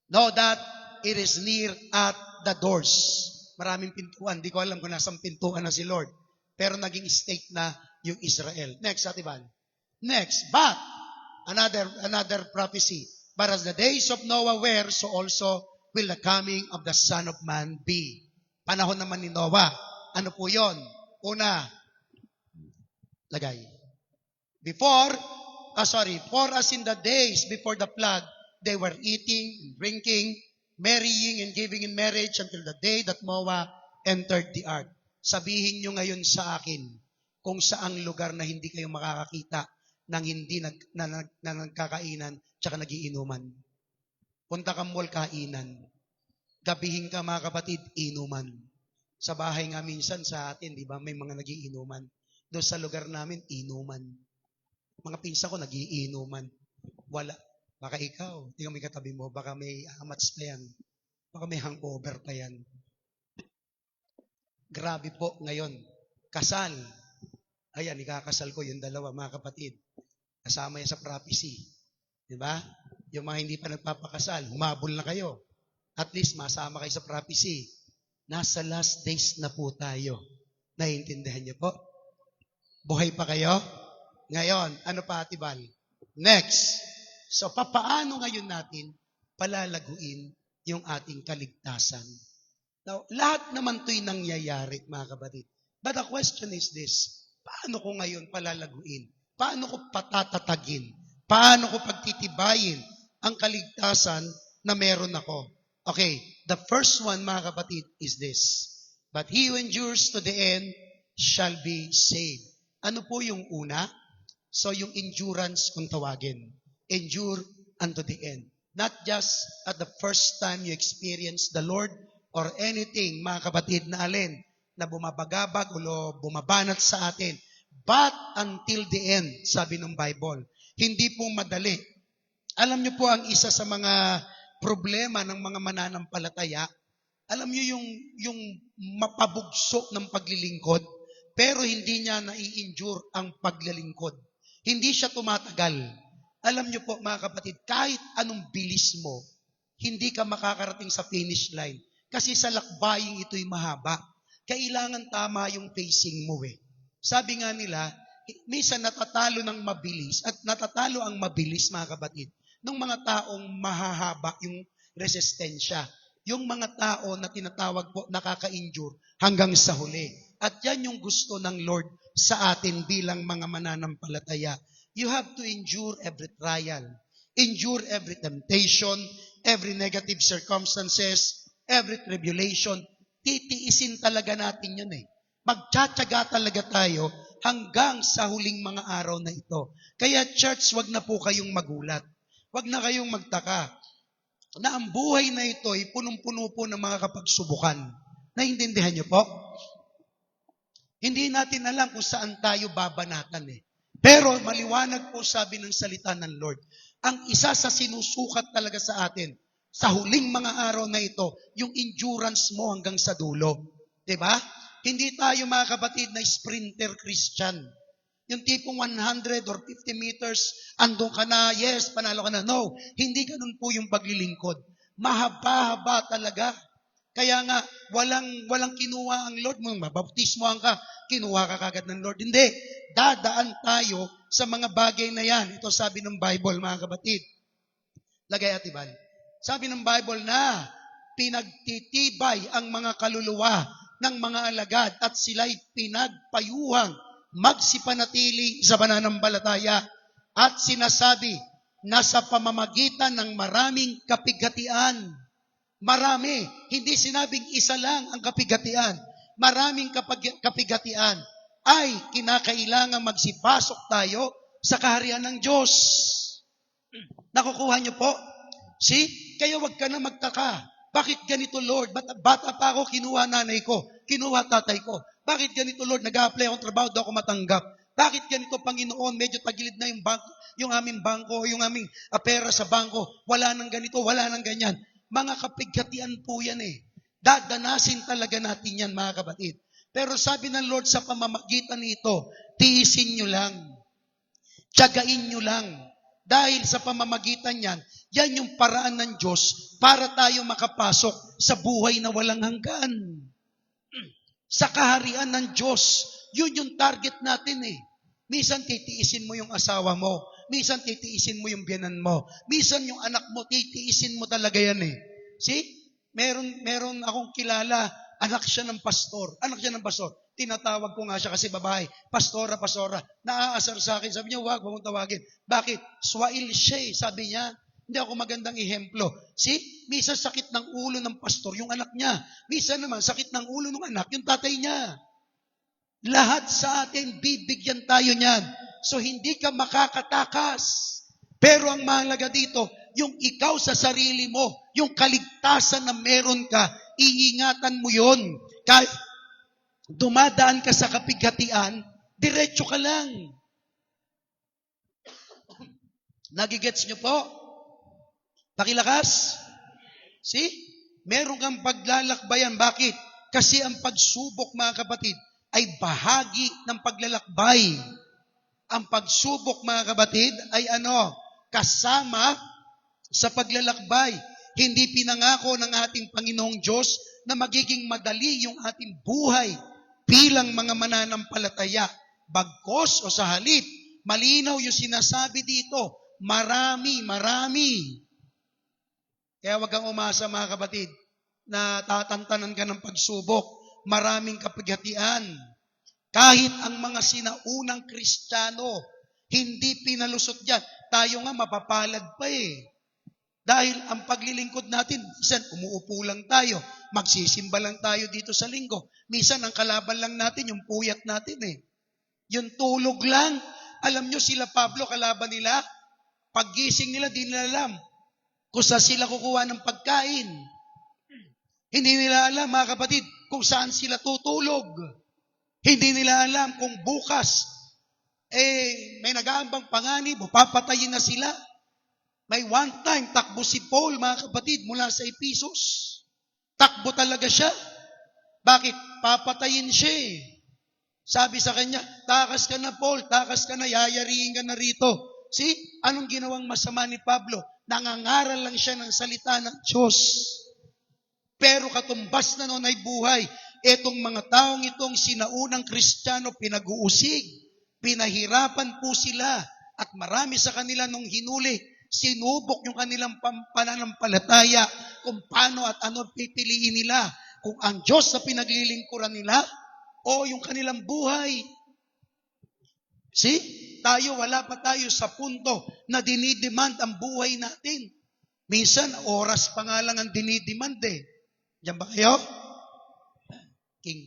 [SPEAKER 1] know that it is near at the doors. Maraming pintuan. Di ko alam kung nasang pintuan na si Lord. Pero naging state na yung Israel. Next, Ate Val. Next, but, another prophecy. But as the days of Noah were, so also will the coming of the Son of Man be. Panahon naman ni Noah. Ano po yon? Una, lagay. For as in the days before the flood, they were eating, drinking, marrying, and giving in marriage until the day that Noah entered the ark. Sabihin nyo ngayon sa akin kung saang lugar na hindi kayo makakakita ng hindi nagkakainan tsaka nagiinuman. Punta ka mall, kainan. Gabihin ka mga kapatid, inuman. Sa bahay nga minsan sa atin, di ba, may mga nagiinuman. Doon sa lugar namin, inuman. Mga pinsa ko, nagiinuman. Wala. Baka ikaw, hindi ka may katabi mo, baka may amats pa yan. Baka may hangover pa yan. Grabe po ngayon. Kasal. Ayan, ikakasal ko yung dalawa, mga kapatid. Kasama yan sa prophecy. Di ba? Yung mga hindi pa nagpapakasal, humabol na kayo. At least masama kayo sa prophecy. Nasa last days na po tayo. Naiintindihan niyo po? Buhay pa kayo? Ngayon, ano pa, Ate Val? Next. So, papaano ngayon natin palalaguin yung ating kaligtasan? Now, lahat naman to'y nangyayari, mga kapatid. But the question is this, paano ko ngayon palalaguin? Paano ko patatatagin? Paano ko pagtitibayin ang kaligtasan na meron ako? Okay, the first one, mga kapatid, is this. But he who endures to the end shall be saved. Ano po yung una? So yung endurance kung tawagin. Endure unto the end. Not just at the first time you experience the Lord or anything, mga kapatid, na alin, na bumabagabag o bumabanat sa atin. But until the end, sabi ng Bible. Hindi po madali. Alam niyo po ang isa sa mga problema ng mga mananampalataya, alam niyo yung mapabugso ng paglilingkod, pero hindi niya nai-endure ang paglilingkod. Hindi siya tumatagal. Alam niyo po mga kapatid, kahit anong bilis mo, hindi ka makakarating sa finish line. Kasi sa lakbaying ito'y mahaba. Kailangan tama yung pacing mo eh. Sabi nga nila, minsan natatalo ng mabilis at natatalo ang mabilis mga kapatid ng mga taong mahahaba yung resistensya. Yung mga tao na tinatawag po nakaka-injure hanggang sa huli. At yan yung gusto ng Lord sa atin bilang mga mananampalataya. You have to endure every trial. Endure every temptation, every negative circumstances, every tribulation. Titiisin talaga natin yun eh. Magtsatsaga talaga tayo hanggang sa huling mga araw na ito. Kaya church, wag na po kayong magulat. Wag na kayong magtaka na ang buhay na ito ay punong-puno po ng mga kapagsubukan. Naintindihan niyo po? Hindi natin alam kung saan tayo babanatan eh. Pero maliwanag po sabi ng salita ng Lord. Ang isa sa sinusukat talaga sa atin, sa huling mga araw na ito, yung endurance mo hanggang sa dulo. Diba? Hindi tayo mga kapatid na sprinter Christian. Yung tipong 100 or 50 meters, andun ka na, yes, panalo ka na. No, hindi ganun po yung paglilingkod. Mahaba-haba talaga. Kaya nga, walang kinuha ang Lord mo. Mabaptismohan ka, kinuha ka kagad ng Lord. Hindi. Dadaan tayo sa mga bagay na yan. Ito sabi ng Bible, mga kapatid. Lagay at ibal. Sabi ng Bible na pinagtitibay ang mga kaluluwa ng mga alagad at sila'y pinagpayuhang magsipanatili sa pananampalataya. At sinasabi na sa pamamagitan ng maraming kapighatian. Marami. Hindi sinabing isa lang ang kapighatian. Maraming kapighatian ay kinakailangan magsipasok tayo sa kaharian ng Diyos. Nakukuha niyo po? See? Kaya wag ka na magtaka. Bakit ganito, Lord? Bata pa ako, kinuha nanay ko. Kinuha tatay ko. Bakit ganito, Lord? Nag-a-apply akong trabaho, daw ako matanggap. Bakit ganito, Panginoon? Medyo tagilid na yung aming bangko, yung aming pera sa bangko. Wala nang ganito, wala nang ganyan. Mga kapighatian po yan eh. Dadanasin talaga natin yan, mga kapatid. Pero sabi ng Lord sa pamamagitan nito, tiisin nyo lang. Tiyagain nyo lang. Dahil sa pamamagitan yan, yan yung paraan ng Diyos para tayo makapasok sa buhay na walang hanggan. Sa kaharian ng Diyos, yun yung target natin eh. Minsan titiisin mo yung asawa mo. Minsan titiisin mo yung biyanan mo. Minsan yung anak mo, titiisin mo talaga yan eh. See? Meron akong kilala, anak siya ng pastor. Tinatawag ko nga siya kasi babae. Pastora. Naaasar sa akin. Sabi niya, wag mong tawagin. Bakit? Swail siya eh. Sabi niya, hindi ako magandang ehemplo. See? Minsan sakit ng ulo ng pastor, yung anak niya. Minsan naman, sakit ng ulo ng anak, yung tatay niya. Lahat sa atin, bibigyan tayo niyan. So, hindi ka makakatakas. Pero ang mahalaga dito, yung ikaw sa sarili mo, yung kaligtasan na meron ka, iingatan mo yon. Kahit dumadaan ka sa kapighatian, diretso ka lang. Nagigets nyo po? Pakilakas? See? Meron kang paglalakbayan. Bakit? Kasi ang pagsubok, mga kapatid, ay bahagi ng paglalakbay. Ang pagsubok, mga kapatid, ay kasama sa paglalakbay. Hindi pinangako ng ating Panginoong Diyos na magiging madali yung ating buhay bilang mga mananampalataya. Bagkos o sa halip, malinaw yung sinasabi dito, marami. Kaya wag kang umasa, mga kapatid, na tatantanan ka ng pagsubok. Maraming kapighatian. Kahit ang mga sinaunang Kristiyano, hindi pinalusot yan. Tayo nga mapapalad pa eh. Dahil ang paglilingkod natin, minsan umuupo lang tayo, magsisimba lang tayo dito sa linggo. Minsan ang kalaban lang natin, yung puyat natin eh. Yung tulog lang. Alam nyo sila Pablo, kalaban nila, paggising nila, di nila alam kung saan sila kukuha ng pagkain. Hindi nila alam, mga kapatid, kung saan sila tutulog. Hindi nila alam kung bukas, may nag-aambang panganib, papatayin na sila. May one time, takbo si Paul, mga kapatid, mula sa Ephesus. Takbo talaga siya. Bakit? Papatayin siya eh. Sabi sa kanya, takas ka na Paul, takas ka na, yayariin ka na rito. See? Anong ginawang masama ni Pablo? Nangangaral lang siya ng salita ng Diyos. Pero katumbas na noon ay buhay. Etong mga taong itong sinaunang Kristiyano pinag-uusig. Pinahirapan po sila. At marami sa kanila nung hinuli, sinubok yung kanilang pananampalataya kung paano at ano pipiliin nila. Kung ang Diyos na pinaglilingkuran nila o yung kanilang buhay. See? Wala pa tayo sa punto na dinidemand ang buhay natin. Minsan, oras pa nga lang ang dinidemand eh. Diyan ba kayo? King.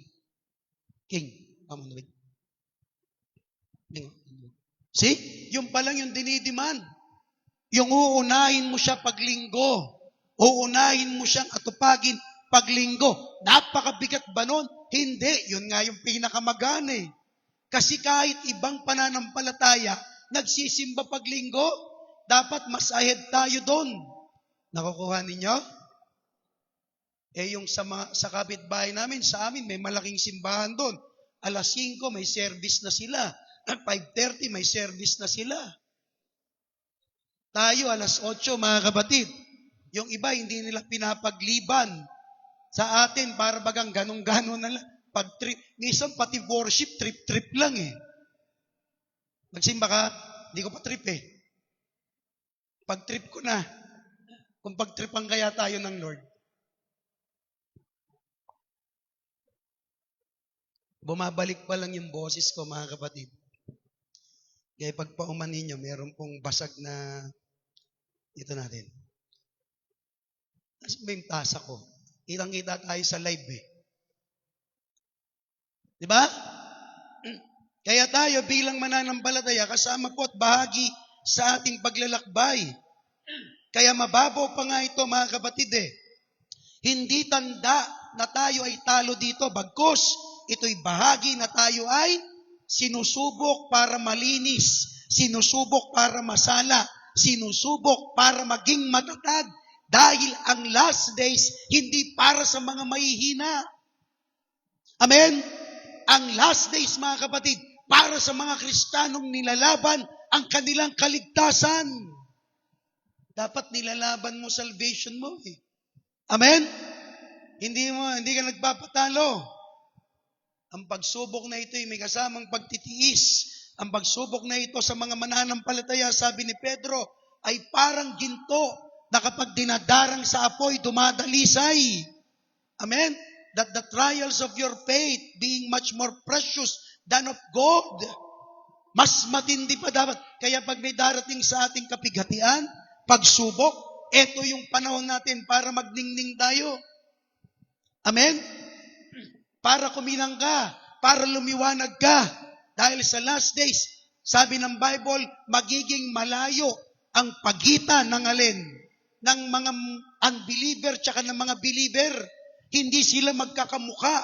[SPEAKER 1] Come on, wait. See? Yung pa lang yung dinidemand. Yung uunahin mo siya paglinggo. Uunahin mo siyang atupagin paglinggo. Napakabigat ba nun? Hindi. Yun nga yung pinakamagana eh. Kasi kahit ibang pananampalataya, nagsisimba paglinggo, dapat mas ahead tayo doon. Nakukuha ninyo? Yung sa kapitbahay namin, sa amin, may malaking simbahan doon. 5:00, may service na sila. 5:30, may service na sila. Tayo, 8:00, mga kapatid. Yung iba, hindi nila pinapagliban. Sa atin, para bagang ganong-ganon na lang. Pag trip, minsan pati worship, trip-trip lang eh. Magsimba ka, hindi ko pa trip eh. Pag trip ko na, kung pag-tripan kaya tayo ng Lord. Bumabalik pa lang yung boses ko, mga kapatid. Kaya pagpauman ninyo, meron pong basag na, ito natin. Nasaan ba yung tasa ko? Kitang-kita tayo sa live eh. Di ba? Kaya tayo bilang mananampalataya, kasama po at bahagi sa ating paglalakbay. Kaya mababaw pa nga ito, mga kapatid eh. Hindi tanda na tayo ay talo dito, bagkus ito'y bahagi na tayo ay sinusubok para malinis, sinusubok para masala, sinusubok para maging matatag. Dahil ang last days, hindi para sa mga mahihina. Amen? Ang last days, mga kapatid, para sa mga Kristiyanong nilalaban ang kanilang kaligtasan. Dapat nilalaban mo salvation mo eh. Amen? Hindi ka nagpapatalo. Ang pagsubok na ito ay may kasamang pagtitiis. Ang pagsubok na ito sa mga mananampalataya, sabi ni Pedro, ay parang ginto na kapag dinadarang sa apoy, dumadalisay. Amen? That the trials of your faith, being much more precious than of gold, mas matindi pa dapat. Kaya pag may darating sa ating kapighatian, pagsubok, ito yung panahon natin para magningning tayo. Amen? Para kuminang ka, para lumiwanag ka. Dahil sa last days, sabi ng Bible, magiging malayo ang pagitan ng alin? Ng mga unbeliever tsaka ng mga believer. Hindi sila magkakamuka.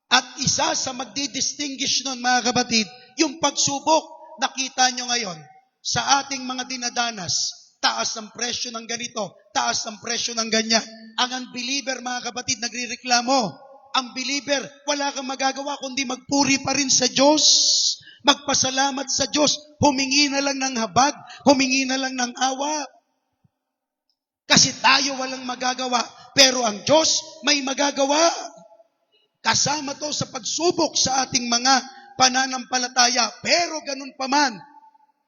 [SPEAKER 1] At isa sa magdi-distinguish nun, mga kapatid, yung pagsubok. Nakita nyo ngayon, sa ating mga dinadanas, taas ang presyo ng ganito, taas ang presyo ng ganyan. Ang unbeliever, mga kapatid, nagrireklamo. Ang believer, wala kang magagawa kundi magpuri pa rin sa Diyos. Magpasalamat sa Diyos. Humingi na lang ng habag. Humingi na lang ng awa. Kasi tayo walang magagawa. Pero ang Diyos may magagawa. Kasama to sa pagsubok sa ating mga pananampalataya. Pero ganun pa man,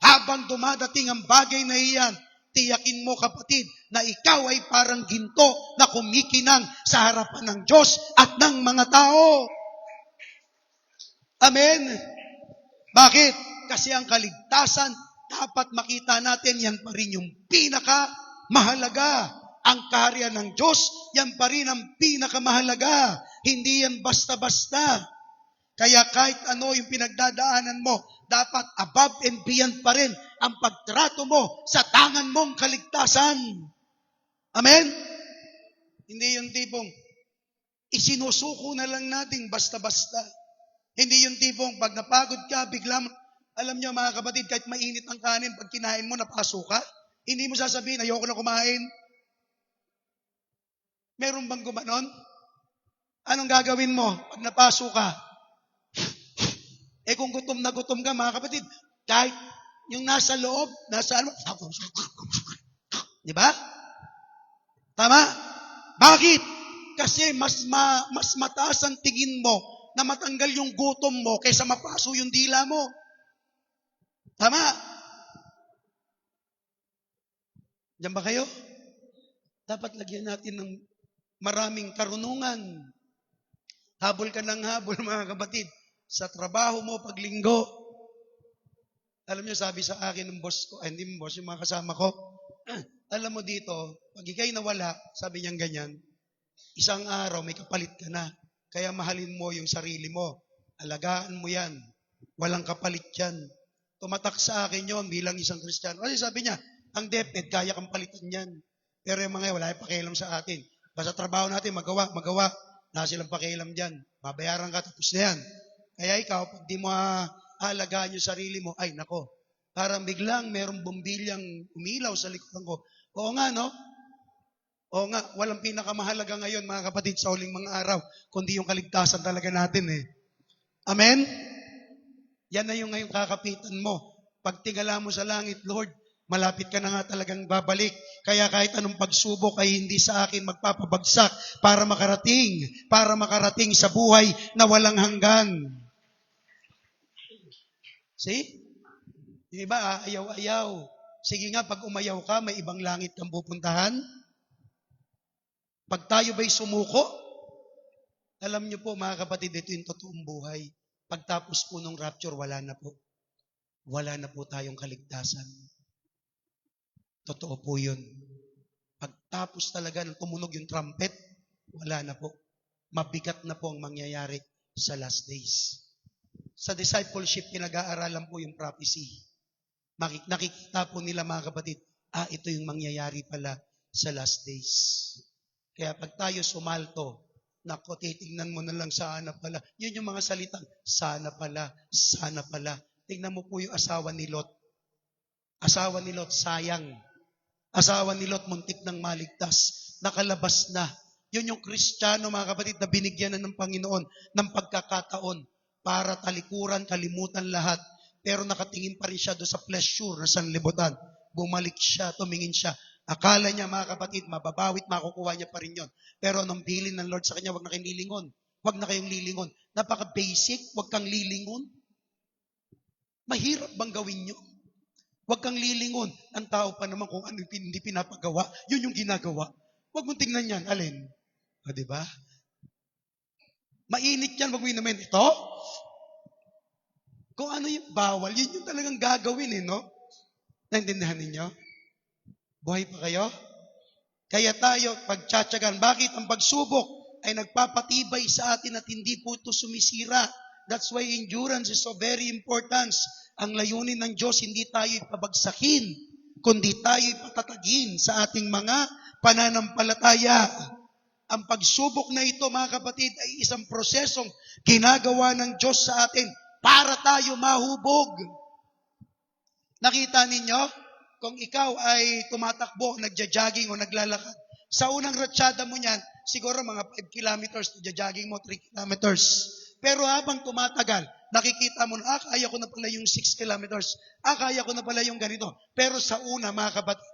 [SPEAKER 1] habang dumadating ang bagay na iyan, tiyakin mo, kapatid, na ikaw ay parang ginto na kumikinang sa harapan ng Diyos at ng mga tao. Amen? Bakit? Kasi ang kaligtasan, dapat makita natin, yan pa rin yung pinakamahalaga. Ang kaharian ng Diyos, yan pa rin ang pinakamahalaga. Hindi yan basta-basta. Kaya kahit ano yung pinagdadaanan mo, dapat above and beyond pa rin ang pagtrato mo sa tangan mong kaligtasan. Amen? Hindi yung tipong isinusuko na lang natin basta-basta. Hindi yung tipong pag napagod ka, bigla mo, alam nyo mga kapatid, kahit mainit ang kanin, pag kinain mo, napaso ka, hindi mo sasabihin, ayoko na kumain. Meron bang gumanon? Anong gagawin mo pag napaso ka? Kung gutom na gutom ka, mga kapatid, kahit yung nasa loob, nasa ano, di ba? Tama? Bakit? Kasi mas mataas ang tingin mo na matanggal yung gutom mo kaysa mapaso yung dila mo. Tama? Diyan ba kayo? Dapat lagyan natin ng maraming karunungan. Habol ka ng habol, mga kapatid. Sa trabaho mo, paglinggo. Alam niyo, sabi sa akin ng boss ko, hindi mo boss, yung mga kasama ko, alam mo dito, pag ikay nawala, sabi niyang ganyan, isang araw may kapalit ka na. Kaya mahalin mo yung sarili mo. Alagaan mo yan. Walang kapalit yan. Tumatak sa akin yon bilang isang Kristiyano. Kasi sabi niya, ang DepEd, kaya kang palitan yan. Pero yung mga wala yung pakialam sa atin. Basta trabaho natin, magawa. Wala silang pakialam dyan. Babayaran ka, tapos na yan. Kaya ikaw, pag di mo aalagaan yung sarili mo, ay nako, parang biglang merong bumbilyang umilaw sa likuran ko. Oo nga, no? Oo nga, walang pinakamahalaga ngayon, mga kapatid, sa huling mga araw, kundi yung kaligtasan talaga natin eh. Amen? Yan na yung ngayong kakapitan mo. Pag tingala mo sa langit, Lord, Malapit ka na nga talagang babalik. Kaya kahit anong pagsubok ay hindi sa akin magpapabagsak para makarating sa buhay na walang hanggan. See? Yung iba, ayaw-ayaw. Sige nga, pag umayaw ka, may ibang langit kang pupuntahan. Pag tayo ba'y sumuko, alam niyo po mga kapatid, ito yung totoong buhay. Pagtapos po ng rapture, wala na po. Wala na po tayong kaligtasan. Totoo po yun. Pagtapos talaga ng tumunog yung trumpet, wala na po. Mabigat na po ang mangyayari sa last days. Sa discipleship, pinag-aaralan po yung prophecy. Nakikita po nila mga kapatid, ito yung mangyayari pala sa last days. Kaya pag tayo sumalto, nako, titignan mo na lang sana pala. Yun yung mga salitang, sana pala, sana pala. Tingnan mo po yung asawa ni Lot. Asawa ni Lot, sayang. Asawa ni Lot, muntik ng maligtas. Nakalabas na. Yun yung Kristiyano, mga kapatid, na binigyan na ng Panginoon ng pagkakataon para talikuran, kalimutan lahat. Pero nakatingin pa rin siya doon sa pleasure na sanlibutan. Bumalik siya, tumingin siya. Akala niya, mga kapatid, mababawit, makukuha niya pa rin yun. Pero nung bilin ng Lord sa kanya, wag na kayong lilingon. Wag na kayong lilingon. Napaka-basic, wag kang lilingon. Mahirap bang gawin yun? Wag kang lilingon. Ang tao pa naman kung ano hindi pinapagawa, yun yung ginagawa. Wag mong tingnan yan. Alin? O, diba? Mainit yan, wag mo inumin. Ito? Kung ano yung bawal, yun yung talagang gagawin no? Naintindihan ninyo? Buhay pa kayo? Kaya tayo, pagtsatsagan, bakit ang pagsubok ay nagpapatibay sa atin at hindi po ito sumisira? That's why endurance is so very important. Ang layunin ng Diyos, hindi tayo ipabagsakin, kundi tayo ipatatagin sa ating mga pananampalataya. Ang pagsubok na ito, mga kapatid, ay isang prosesong ginagawa ng Diyos sa atin para tayo mahubog. Nakita ninyo? Kung ikaw ay tumatakbo, nagja-jogging o naglalakad, sa unang ratsyada mo niyan, siguro mga 5 kilometers, nagja-jogging mo 3 kilometers. Pero habang tumatagal, nakikita mo na, kaya ko na pala yung 6 kilometers. Kaya ko na pala yung ganito. Pero sa una, mga kapatid,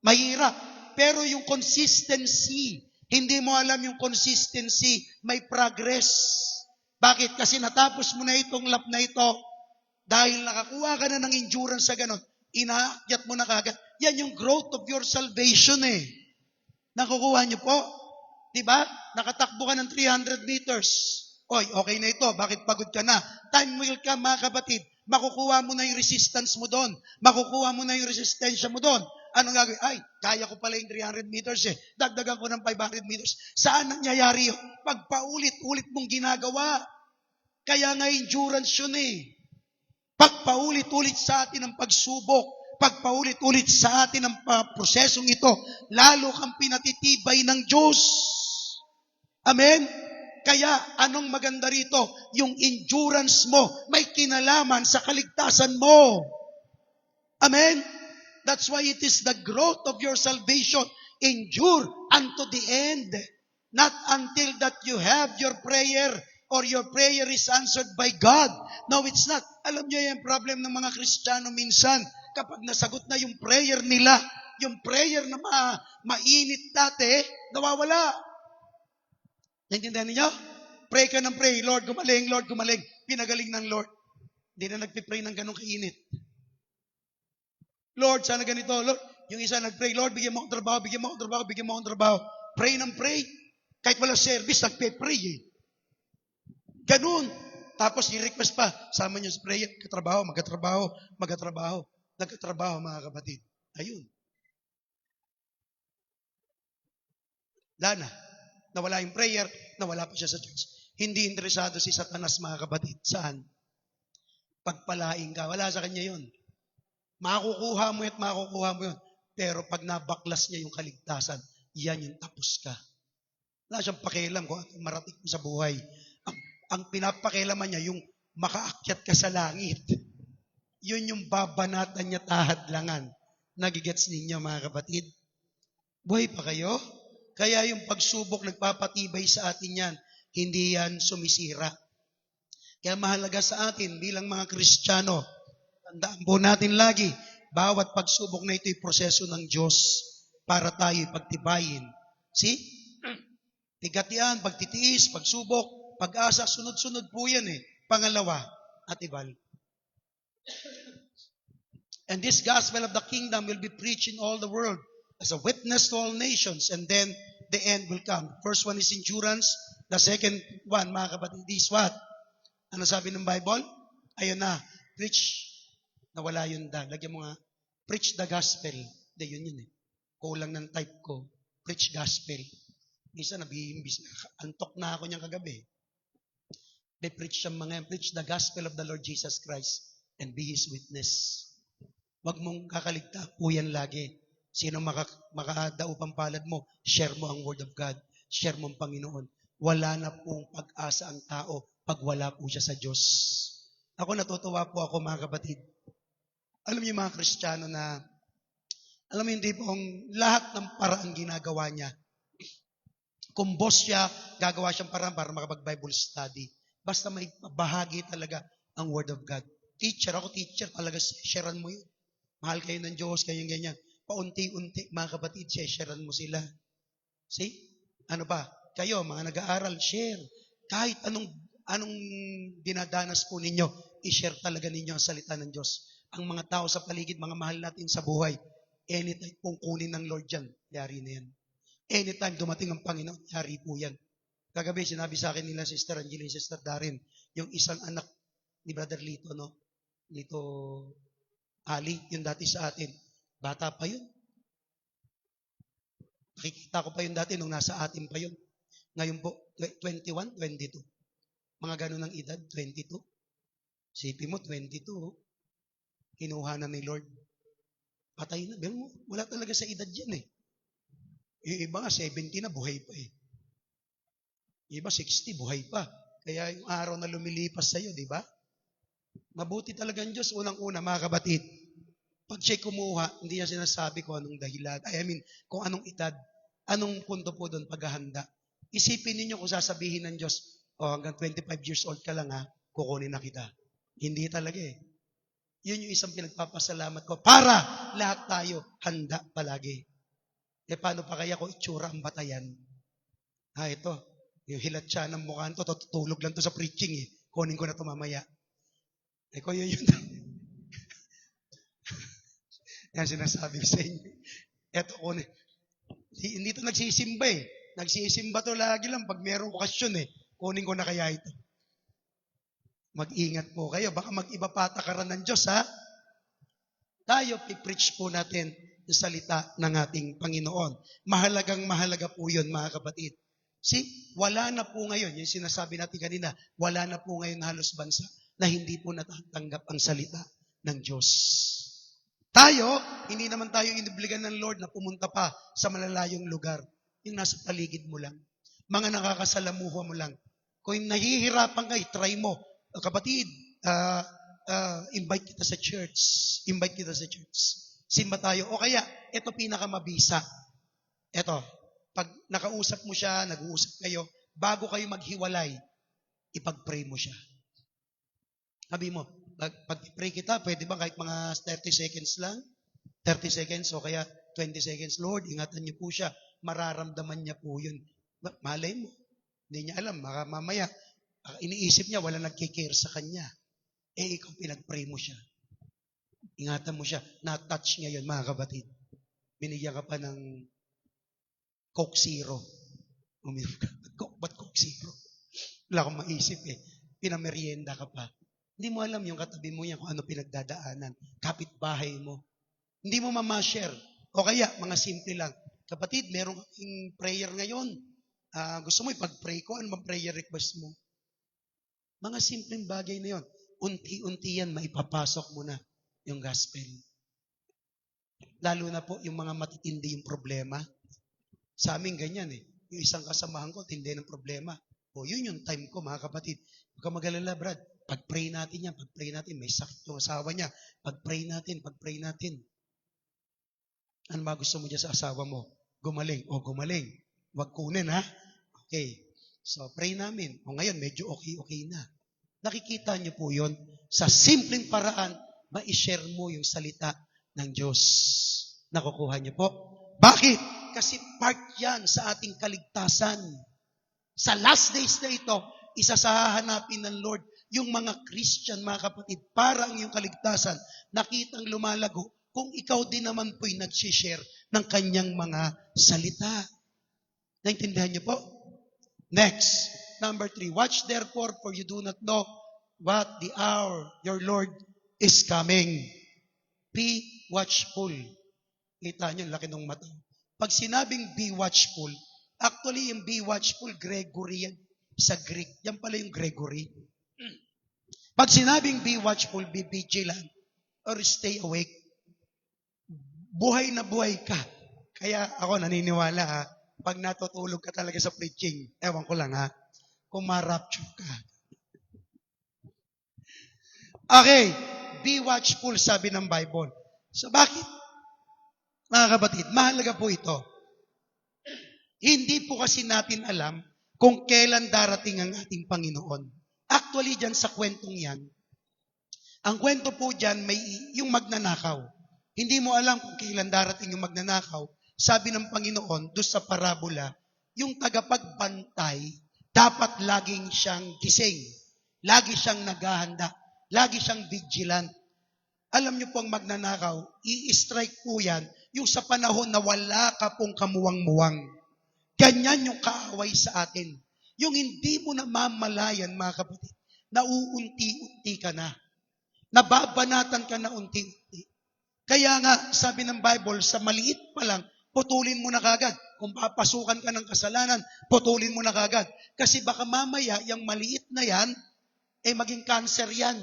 [SPEAKER 1] mahirap. Pero yung consistency, hindi mo alam yung consistency, may progress. Bakit? Kasi natapos mo na itong lap na ito, dahil nakakuha ka na ng endurance sa ganon, inaakyat mo na kagad. Yan yung growth of your salvation Nakukuha niyo po? Diba? Nakatakbo ka ng 300 meters. Oy, okay na ito. Bakit pagod ka na? Time will come, mga kapatid. Makukuha mo na yung resistance mo doon. Makukuha mo na yung resistensya mo doon. Anong gagawin? Ay, kaya ko pala yung 300 meters Dagdagan ko ng 500 meters. Saan nangyayari yun? Pagpaulit-ulit mong ginagawa. Kaya nga endurance yun Pagpaulit-ulit sa atin ang pagsubok, pagpaulit-ulit sa atin ang prosesong ito, lalo kang pinatitibay ng Diyos. Amen? Kaya, anong maganda rito? Yung endurance mo, may kinalaman sa kaligtasan mo. Amen? That's why it is the growth of your salvation. Endure unto the end. Not until that you have your prayer or your prayer is answered by God. No, it's not. Alam niyo yung problem ng mga Kristiyano minsan, kapag nasagot na yung prayer nila, yung prayer na mainit dati, nawawala. Naintindihan niyo? Pray ka ng pray, Lord gumaling, Lord gumaling. Pinagaling ng Lord. Hindi na nagpipray ng ganong kainit. Lord, sana ganito. Lord, yung isa nagpray, Lord, bigyan mo akong trabaho, bigyan mo akong trabaho, bigyan mo akong trabaho. Pray ng pray. Kahit wala service, nagpe-pray Ganun. Tapos i-request pa, sama niyo sa prayer, magkatrabaho. Nagkatrabaho, mga kapatid. Ayun. Lana. Nawala yung prayer, nawala pa siya sa church. Hindi interesado si Satanas, mga kapatid. Saan? Pagpalaing ka. Wala sa kanya yun. Makukuha mo yun. Pero pag nabaklas niya yung kaligtasan, yan yung tapos ka. Wala siyang pakialam kung anong marating mo sa buhay. Ang pinapakialaman niya, yung makaakyat ka sa langit. Yun yung babanatan niya tahadlangan. Nagigets ninyo, mga kapatid? Buhay pa kayo? Kaya yung pagsubok nagpapatibay sa atin yan. Hindi yan sumisira. Kaya mahalaga sa atin bilang mga Kristiyano, tandaan po natin lagi, bawat pagsubok na ito'y proseso ng Diyos para tayo'y pagtibayin. See? Bigat yan, pagtitiis, pagsubok, pag-asa, sunod-sunod po yan eh. Pangalawa, atibal. And this gospel of the kingdom will be preached in all the world as a witness to all nations, and then the end will come. First one is endurance. The second one, mga kapatid, is what? Ano sabi ng Bible? Ayun na, preach. Nawala yun da. Lagyan mo nga, preach the gospel. Hindi, yun eh. Kulang ng type ko. Preach gospel. Minsan, nabihimbis na. Antok na ako niyang kagabi. They preach siyang mga, preach the gospel of the Lord Jesus Christ and be His witness. Huwag mong kakaligta po yan lagi. Sino makadaupang palad mo, share mo ang Word of God. Share mo ang Panginoon. Wala na pong pag-asa ang tao pag wala po siya sa Diyos. Ako natutuwa po ako mga kapatid. Alam niyo mga Kristiyano na, alam mo hindi pong lahat ng paraan ginagawa niya. Kung boss siya, gagawa siyang paraan para makapag-Bible study. Basta may bahagi talaga ang Word of God. Teacher, ako teacher, talaga sharean mo yun. Mahal kayo ng Diyos, ganyan-ganyan. Paunti-unti, mga kapatid, sharean mo sila. See? Ano ba? Kayo, mga nag-aaral, share. Kahit anong dinadanas po ninyo, i-share talaga ninyo ang salita ng Diyos. Ang mga tao sa paligid, mga mahal natin sa buhay, anytime pong kunin ng Lord yan, yari na yan. Anytime dumating ang Panginoon, yari po yan. Kagabi, sinabi sa akin nila, Sister Angeline, Sister Darren, yung isang anak ni Brother Lito, no? Lito Ali, yung dati sa atin. Bata pa yun. Nakikita ko pa yun dati nung nasa atin pa yun. Ngayon po, 21, 22. Mga ganun ng edad, 22. Sipi mo, 22. Kinuha na ni Lord. Patay na. Wala talaga sa edad yan eh. Yung iba nga, 70 na, buhay pa eh. Yung iba, 60, buhay pa. Kaya yung araw na lumilipas sa'yo, di ba? Mabuti talaga ang Diyos. Unang-una, mga kabatid, pag siya'y kumuha, hindi niya sinasabi kung anong dahilan. Kung anong edad. Anong punto po doon paghahanda. Isipin ninyo kung sasabihin ng Diyos, hanggang 25 years old ka lang kukunin na kita. Hindi talaga eh. Yun yung isang pinagpapasalamat ko. Para lahat tayo handa palagi. Paano pa kaya ko itsura ang batayan? Ito. Yung hilat siya ng mukha nito, tutulog lang to sa preaching eh. Kunin ko na ito mamaya. Ko yun. Yan sinasabi ko sa inyo. Ito kunin. Hindi ito nagsisimba eh. Nagsisimba to lagi lang pag mayroong okasyon eh. Kunin ko na kaya ito. Mag-ingat po kayo. Baka mag-iba patakaran ng Diyos ha. Tayo, pipreach po natin yung salita ng ating Panginoon. Mahalaga po yun mga kapatid. See, wala na po ngayon, yung sinasabi natin kanina, wala na po ngayon halos bansa na hindi po natatanggap ang salita ng Diyos. Tayo, hindi naman tayo inobligan ng Lord na pumunta pa sa malalayong lugar. Yung nasa paligid mo lang. Mga nakakasalamuha mo lang. Kung nahihirapan ka, try mo. Kapatid, invite kita sa church. Invite kita sa church. Simba tayo. O kaya, ito pinakamabisa. Ito, pag nakausap mo siya, nag-uusap kayo, bago kayo maghiwalay, ipag-pray mo siya. Sabi mo, pag-pray kita, pwede ba kahit mga 30 seconds lang? 30 seconds o kaya 20 seconds. Lord, ingatan niyo po siya. Mararamdaman niya po yun. Malay mo. Hindi niya alam. Mamaya, iniisip niya, wala nagkikare sa kanya. Ikaw pinag-pray mo siya. Ingatan mo siya. Na-touch niya yun, mga kapatid. Binigyan ka pa ng Coke Zero. Uminom ka. Ba't Coke Zero? Wala akong maisip eh. Pinamerienda ka pa. Hindi mo alam yung katabi mo yan kung ano pinagdadaanan. Kapitbahay mo. Hindi mo ma-share. O kaya, mga simple lang. Kapatid, meron kang prayer ngayon. Gusto mo ipag-pray ko? Ano bang prayer request mo? Mga simpleng bagay na yon. Unti-unti yan, maipapasok mo na yung gospel. Lalo na po yung mga matitindi yung problema. Sa amin ganyan eh. Yung isang kasamahan ko, tindi ng problema. Yun yung time ko, mga kapatid. Huwag ka mag-alala, Brad. Pag-pray natin yan, pag-pray natin. May sakit yung asawa niya. Pag-pray natin. Ano ba gusto mo dyan sa asawa mo? Gumaling. Gumaling. Huwag kunin, ha? Okay. So, pray namin. Ngayon, medyo okay na. Nakikita niyo po yun. Sa simpleng paraan, ma-share mo yung salita ng Diyos. Nakukuha niyo po? Bakit? Kasi part yan sa ating kaligtasan. Sa last days na ito, isa sa hahanapin ng Lord, yung mga Christian, mga kapatid, para ang iyong kaligtasan, nakitang lumalago kung ikaw din naman po'y nag-share ng kanyang mga salita. Naintindihan niyo po? Next, number 3. Watch therefore, for you do not know what the hour your Lord is coming. Be watchful. Kita niyo, laki ng mata. Pag sinabing be watchful, actually yung be watchful, Gregory yan. Sa Greek, yan pala yung Gregory. Pag sinabing be watchful, be vigilant, or stay awake, buhay na buhay ka. Kaya ako naniniwala pag natutulog ka talaga sa preaching, ewan ko lang kung ma-rapture ka. Okay, be watchful, sabi ng Bible. So bakit? Mga kapatid, mahalaga po ito. Hindi po kasi natin alam kung kailan darating ang ating Panginoon. Actually, dyan sa kwentong yan, ang kwento po dyan, may yung magnanakaw. Hindi mo alam kung kailan darating yung magnanakaw. Sabi ng Panginoon, doon sa parabola, yung tagapagbantay, dapat laging siyang gising. Lagi siyang naghahanda. Lagi siyang vigilant. Alam niyo po ang magnanakaw, i-strike po yan, yung sa panahon na wala ka pong kamuwang-muwang. Ganyan yung kaaway sa atin. Yung hindi mo na mamalayan, mga kapatid, na uunti-unti ka na. Nababanatan ka na unti-unti. Kaya nga, sabi ng Bible, sa maliit pa lang, putulin mo na kagad. Kung papasukan ka ng kasalanan, putulin mo na kagad. Kasi baka mamaya, yung maliit na yan, maging cancer yan.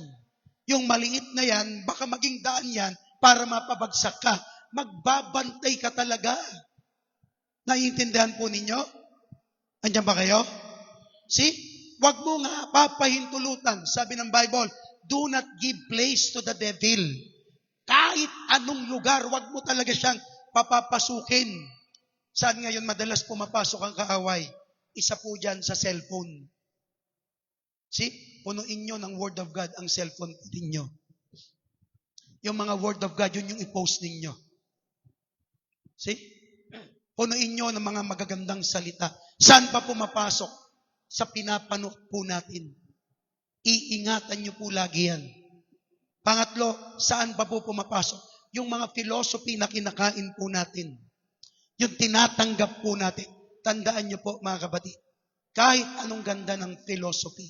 [SPEAKER 1] Yung maliit na yan, baka maging daan yan para mapabagsak ka. Magbabantay ka talaga. Naiintindihan po ninyo? Andiyan ba kayo? See? Wag mo nga papahintulutan. Sabi ng Bible, do not give place to the devil. Kahit anong lugar, wag mo talaga siyang papapasukin. Saan ngayon madalas pumapasok ang kaaway? Isa po dyan sa cellphone. See? Punuin nyo ng Word of God ang cellphone ninyo. Yung mga Word of God, yun yung i-post ninyo. See? Punuin nyo ng mga magagandang salita. Saan pa pumapasok? Sa pinapanood po natin. Iingatan nyo po lagi yan. Pangatlo, saan pa po pumapasok? Yung mga philosophy na kinakain po natin. Yung tinatanggap po natin. Tandaan nyo po, mga kapatid, kahit anong ganda ng philosophy,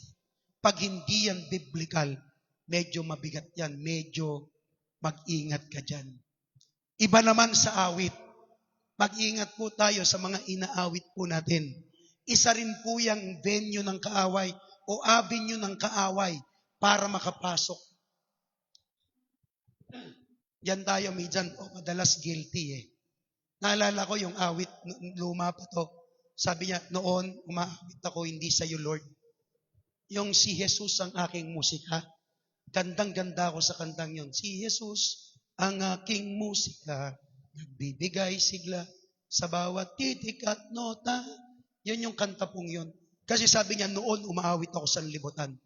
[SPEAKER 1] pag hindi yan biblical, medyo mabigat yan. Medyo mag-ingat ka dyan. Iba naman sa awit. Mag-ingat po tayo sa mga inaawit po natin. Isa rin po yung venue ng kaaway o avenue ng kaaway para makapasok. Yan tayo, minsan, madalas guilty Naalala ko yung awit, luma pa to. Sabi niya, noon, umaawit ako, hindi sa iyo, Lord. Yung si Jesus ang aking musika. Gandang-ganda ako sa kantang yon. Si Jesus ang aking musika. Nagbibigay sigla sa bawat titik at nota. Yun yung kanta pong yun. Kasi sabi niya, noon umaawit ako sa libutan.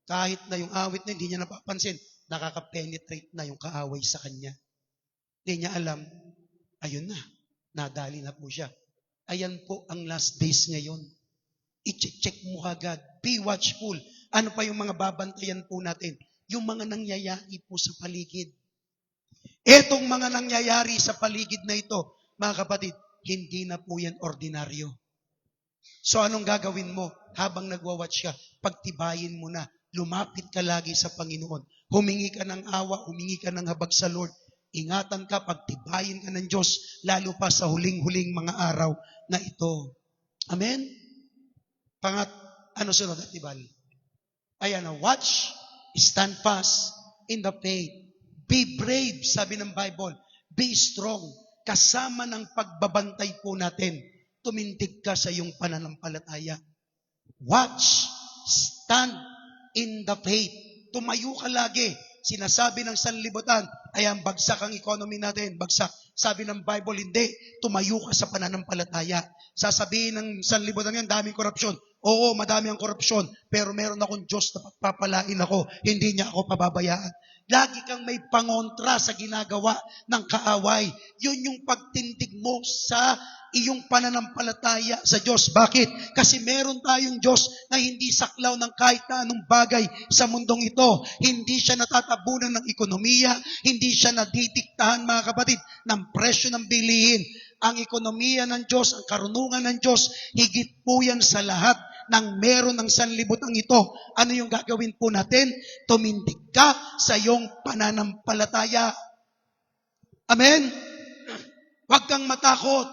[SPEAKER 1] Kahit na yung awit na hindi niya napapansin, nakaka-penetrate na yung kaaway sa kanya. Hindi niya alam, ayun na, nadali na po siya. Ayan po ang last days ngayon. I-check mo agad. Be watchful. Ano pa yung mga babantayan po natin? Yung mga nangyayari po sa paligid. Etong mga nangyayari sa paligid na ito, mga kapatid, hindi na po yan ordinaryo. So anong gagawin mo habang nagwa-watch ka? Pagtibayin mo na. Lumapit ka lagi sa Panginoon. Humingi ka ng awa, humingi ka ng habag sa Lord. Ingatan ka, pagtibayin ka ng Diyos, lalo pa sa huling-huling mga araw na ito. Amen? Ano sunod at tibal? Ayan, watch, stand fast in the faith. Be brave, sabi ng Bible. Be strong. Kasama ng pagbabantay po natin, tumindig ka sa iyong pananampalataya. Watch, stand in the faith. Tumayo ka lagi. Sinasabi ng sanlibutan, ayan, bagsak ang economy natin, bagsak. Sabi ng Bible, hindi. Tumayo ka sa pananampalataya. Sasabihin ng sanlibutan yan, daming korupsyon. Oo, madami ang korupsyon, pero meron akong Diyos na pagpapalain ako. Hindi niya ako pababayaan. Lagi kang may pangontra sa ginagawa ng kaaway. Yun yung pagtindig mo sa iyong pananampalataya sa Diyos. Bakit? Kasi meron tayong Diyos na hindi saklaw ng kahit na anong bagay sa mundong ito. Hindi siya natatabunan ng ekonomiya, hindi siya nadidiktahan, mga kapatid, ng presyo ng bilihin. Ang ekonomiya ng Diyos, ang karunungan ng Diyos, higit po yan sa lahat ng meron ng sanlibutan ito. Ano yung gagawin po natin? Tumindig ka sa iyong pananampalataya. Amen? Huwag kang matakot.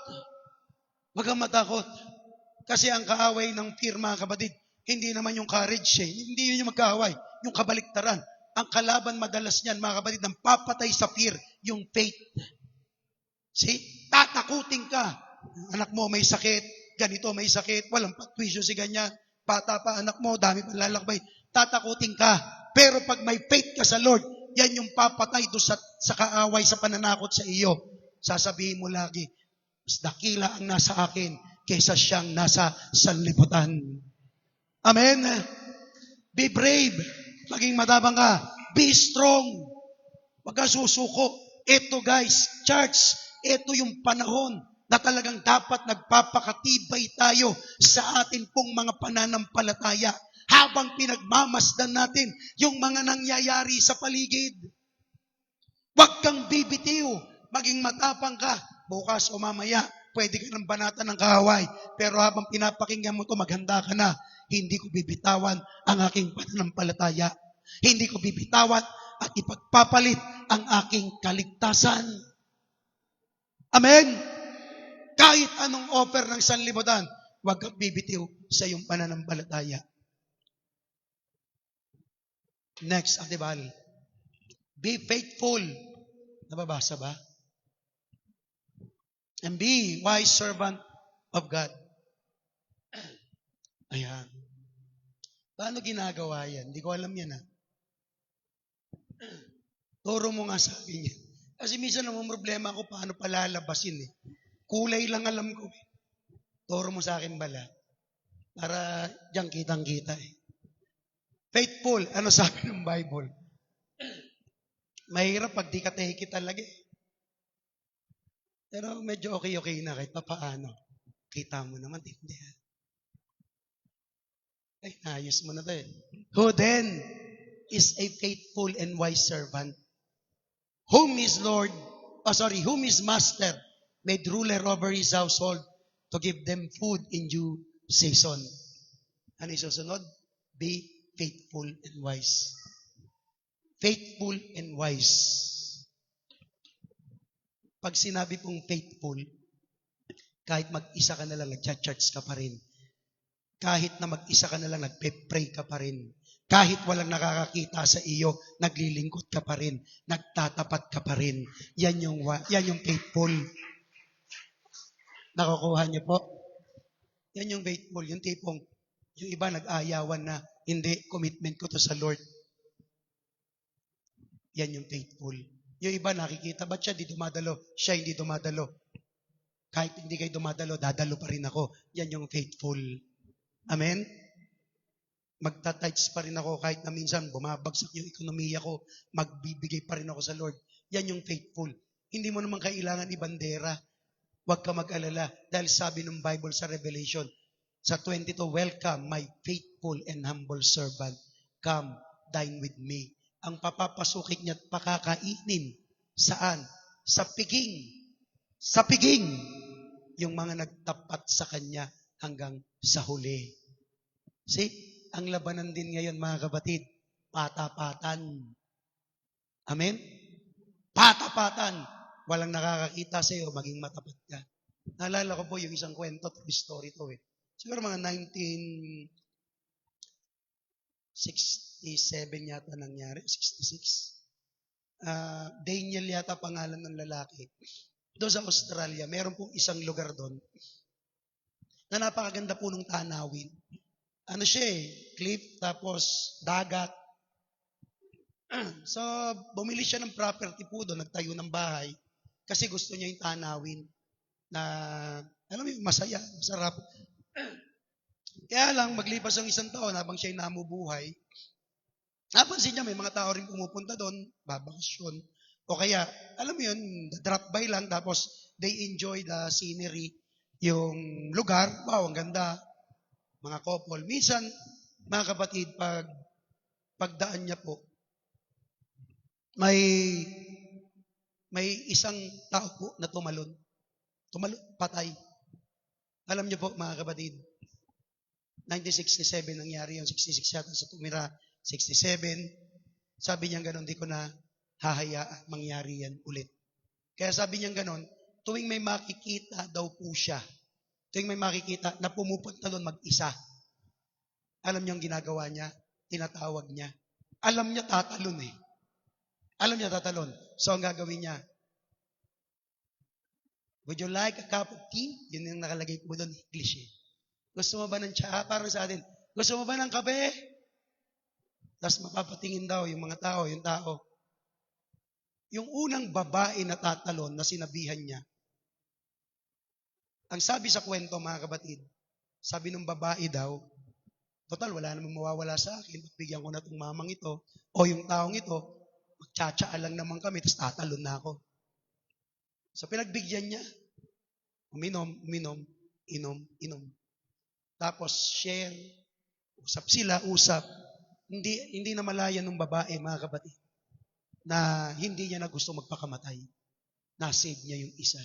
[SPEAKER 1] Huwag kang matakot. Kasi ang kaaway ng fear, mga kapatid, hindi naman yung courage eh. Hindi yun yung magkaaway. Yung kabaliktaran. Ang kalaban madalas niyan, mga kapatid, ng papatay sa fear, yung faith. See? Tatakutin ka. Anak mo may sakit, ganito may sakit, walang patwisyo si ganyan. Bata pa anak mo, dami pa lalakbay. Tatakutin ka. Pero pag may faith ka sa Lord, yan yung papatay doon sa kaaway, sa pananakot sa iyo. Sasabihin mo lagi, mas dakila ang nasa akin kaysa siyang nasa sanlibutan. Amen? Be brave. Maging matabang ka. Be strong. Huwag ka susuko. Ito guys, church, ito yung panahon na talagang dapat nagpapakatibay tayo sa atin pong mga pananampalataya habang pinagmamasdan natin yung mga nangyayari sa paligid. Huwag kang bibitiw. Maging matapang ka. Bukas o mamaya, pwede ka ng banatan ng kaaway. Pero habang pinapakinggan mo to, maghanda ka na. Hindi ko bibitawan ang aking pananampalataya. Hindi ko bibitawan at ipagpapalit ang aking kaligtasan. Amen? Kahit anong offer ng sanlibutan, huwag kang bibitiw sa iyong pananampalataya. Next, Atibal. Be faithful. Nababasa ba? And be wise servant of God. Ayan. Paano ginagawa yan? Hindi ko alam yan. Turo mo nga sa akin yan. Kasi minsan naman problema ako paano palalabasin eh. Kulay lang alam ko eh. Turo mo sa akin bala. Para diyang kitang-kita eh. Faithful. Ano sabi ng Bible? Mahirap pag di ka tehiki talaga eh. Pero medyo okay na kahit papaano. Kita mo naman, hindi. Ay, ayos mo na to eh. Who then is a faithful and wise servant, whom is master, made ruler over his household to give them food in due season. Ano isusunod? Be faithful and wise. Faithful and wise. Pag sinabi pong faithful, kahit mag-isa ka na lang, nag-church ka pa rin. Kahit na mag-isa ka na lang, nagpe-pray ka pa rin. Kahit walang nakakakita sa iyo, naglilingkod ka pa rin. Nagtatapat ka pa rin. Yan yung faithful. Nakukuha niyo po? Yan yung faithful. Yung tipong, yung iba nag-aayawan na, hindi, commitment ko to sa Lord. Yan yung faithful. Yung iba nakikita, ba't siya di dumadalo? Siya hindi dumadalo. Kahit hindi kayo dumadalo, dadalo pa rin ako. Yan yung faithful. Amen? Magtatides pa rin ako kahit na minsan bumabagsak yung ekonomiya ko, magbibigay pa rin ako sa Lord. Yan yung faithful. Hindi mo naman kailangan ibandera. Huwag ka mag-alala dahil sabi ng Bible sa Revelation, sa 22, welcome my faithful and humble servant. Come, dine with me. Ang papapasukin niya at pakakainin. Saan? Sa piging. Sa piging. Yung mga nagtapat sa kanya hanggang sa huli. See? Ang labanan din ngayon, mga kapatid, patapatan. Amen? Patapatan. Walang nakakakita sa iyo, maging matapat ka. Naalala ko po yung isang kwento, true story to eh. Siguro mga 1967 yata nangyari, 66. Daniel yata pangalan ng lalaki. Doon sa Australia, meron pong isang lugar doon na napakaganda po ng tanawin. Ano siya eh, cliff, tapos dagat. So, bumili siya ng property po doon, nagtayo ng bahay, kasi gusto niya yung tanawin na, alam mo yung masaya, masarap. Kaya lang, maglipas ang isang taon habang siya'y namubuhay, napansin niya may mga tao rin pumupunta doon, babakasyon. O kaya, alam mo yun, drop by lang, tapos they enjoy the scenery, yung lugar, wow, ang ganda, mga couple. Minsan, mga kapatid, pagdaan niya po, may isang tao po na tumalon, patay. Alam niyo po, mga kapatid, 1967 nangyari yun, 66 yata sa tumira, 67. Sabi niya gano'n, di ko na hahayaan mangyari yan ulit. Kaya sabi niya gano'n, tuwing may makikita daw po siya, tuwing may makikita na pumupunta doon mag-isa, alam niyo ang ginagawa niya? Tinatawag niya. Alam niya tatalon eh. Alam niya tatalon. So ang gagawin niya, would you like a cup of tea? Yun yung nakalagay po doon, English eh. Gusto mo ba ng tsaa? Parang sa atin, gusto mo ba ng kape? Tapos mapapatingin daw yung mga tao, yung tao. Yung unang babae na tatalon na sinabihan niya, ang sabi sa kwento, mga kapatid, sabi ng babae daw, total, wala namang mawawala sa akin, bigyan ko na itong mamang ito, o yung taong ito, magtsatsaa lang naman kami, tapos tatalon na ako. So pinagbigyan niya, uminom, inom. Tapos share, usap. Hindi na malaya ng babae, mga kapatid, na hindi niya na gusto magpakamatay. Na-save niya yung isa.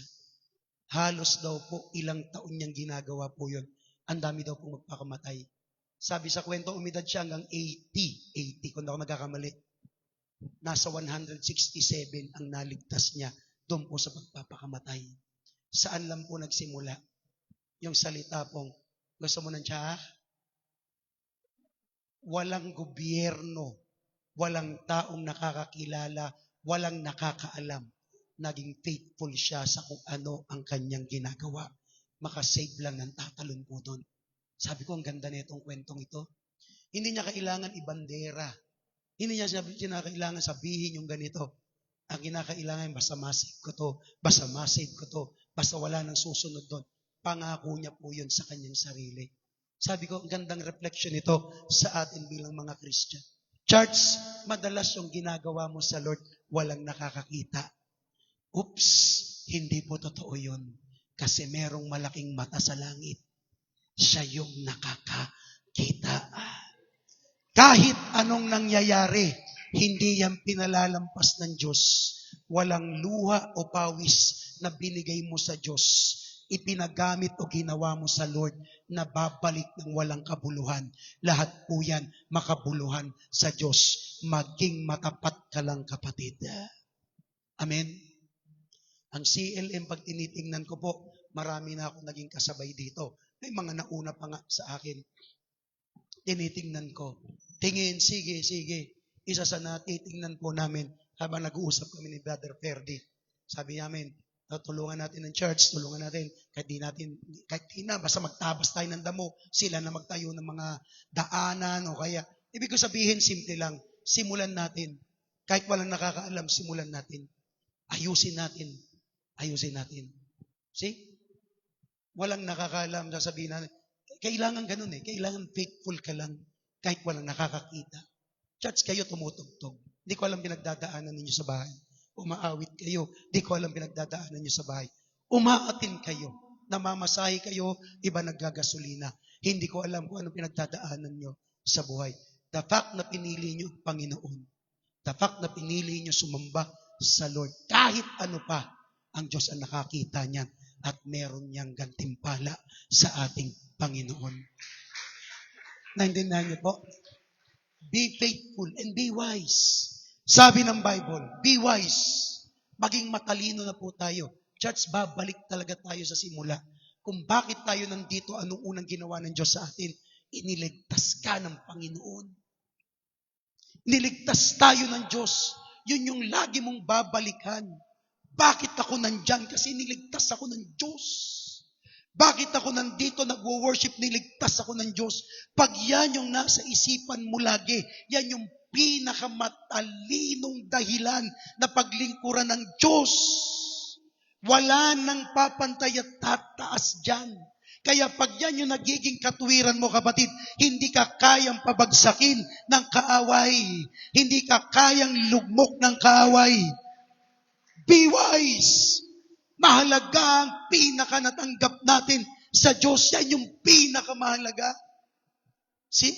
[SPEAKER 1] Halos daw po ilang taon niyang ginagawa po yun. Ang dami daw po magpakamatay. Sabi sa kwento, umidad siya hanggang 80 kung ako nagkakamali. Nasa 167 ang naligtas niya doon po sa pagpapakamatay. Saan lang po nagsimula? Yung salita pong, gusto mo ng tsaa? Walang gobyerno, walang taong nakakakilala, walang nakakaalam. Naging faithful siya sa kung ano ang kanyang ginagawa. Makasave lang ng tatalon po doon. Sabi ko, ang ganda na itong kwentong ito. Hindi niya kailangan ibandera. Hindi niya kailangan sabihin yung ganito. Ang kinakailangan, basta masave ko to, basta wala nang susunod doon. Pangako niya po yun sa kanyang sarili. Sabi ko, ang gandang reflection ito sa atin bilang mga Christian. Church, madalas yung ginagawa mo sa Lord, walang nakakakita. Oops, hindi po totoo yun. Kasi merong malaking mata sa langit. Siya yung nakakakita. Kahit anong nangyayari, hindi yan pinalalampas ng Diyos. Walang luha o pawis na binigay mo sa Diyos. Ipinagamit o ginawa mo sa Lord na babalik ng walang kabuluhan. Lahat po yan makabuluhan sa Diyos. Maging matapat ka lang, kapatid. Amen? Ang CLM, pag tinitingnan ko po, marami na ako naging kasabay dito. May mga nauna pa nga sa akin. Tinitingnan ko. Tingin, sige. Isa sa natitingnan po namin habang nag-uusap kami ni Brother Ferdy. Sabi namin, tulungan natin ng church, tulungan natin, kahit di na, basta magtabas tayo ng damo, sila na magtayo ng mga daanan, o kaya, ibig ko sabihin, simple lang, simulan natin. Kahit walang nakakaalam, simulan natin. Ayusin natin. See? Walang nakakaalam, sasabihin natin, kailangan ganun kailangan faithful ka lang, kahit walang nakakakita. Church, kayo tumutugtog. Hindi ko alam pinagdadaanan ninyo sa bahay. Umaawit kayo. Hindi ko alam pinagdadaanan ninyo sa bahay. Umaatin kayo. Namamasahe kayo, iba naggagasolina. Hindi ko alam kung anong pinagdadaanan nyo sa buhay. The fact na pinili nyo Panginoon. The fact na pinili nyo sumamba sa Lord. Kahit ano pa, ang Diyos ang nakakita niyan at meron niyang gantimpala sa ating Panginoon. Naintindihan niyo po? Be faithful and be wise. Sabi ng Bible, be wise. Maging matalino na po tayo. Church, babalik talaga tayo sa simula. Kung bakit tayo nandito, anong unang ginawa ng Diyos sa atin? Iniligtas ka ng Panginoon. Niligtas tayo ng Diyos. Yun yung lagi mong babalikan. Bakit ako nandyan? Kasi niligtas ako ng Diyos. Bakit ako nandito nagwo-worship, niligtas ako ng Diyos? Pag yan yung nasa isipan mo lagi, yan yung pinakamatalinong dahilan na paglingkuran ng Diyos. Wala nang papantay at tataas dyan. Kaya pag yan yung nagiging katuwiran mo, kapatid, hindi ka kayang pabagsakin ng kaaway. Hindi ka kayang lugmok ng kaaway. Be wise. Mahalaga ang pinakanatanggap natin sa Diyos. Yan yung pinakamahalaga. See?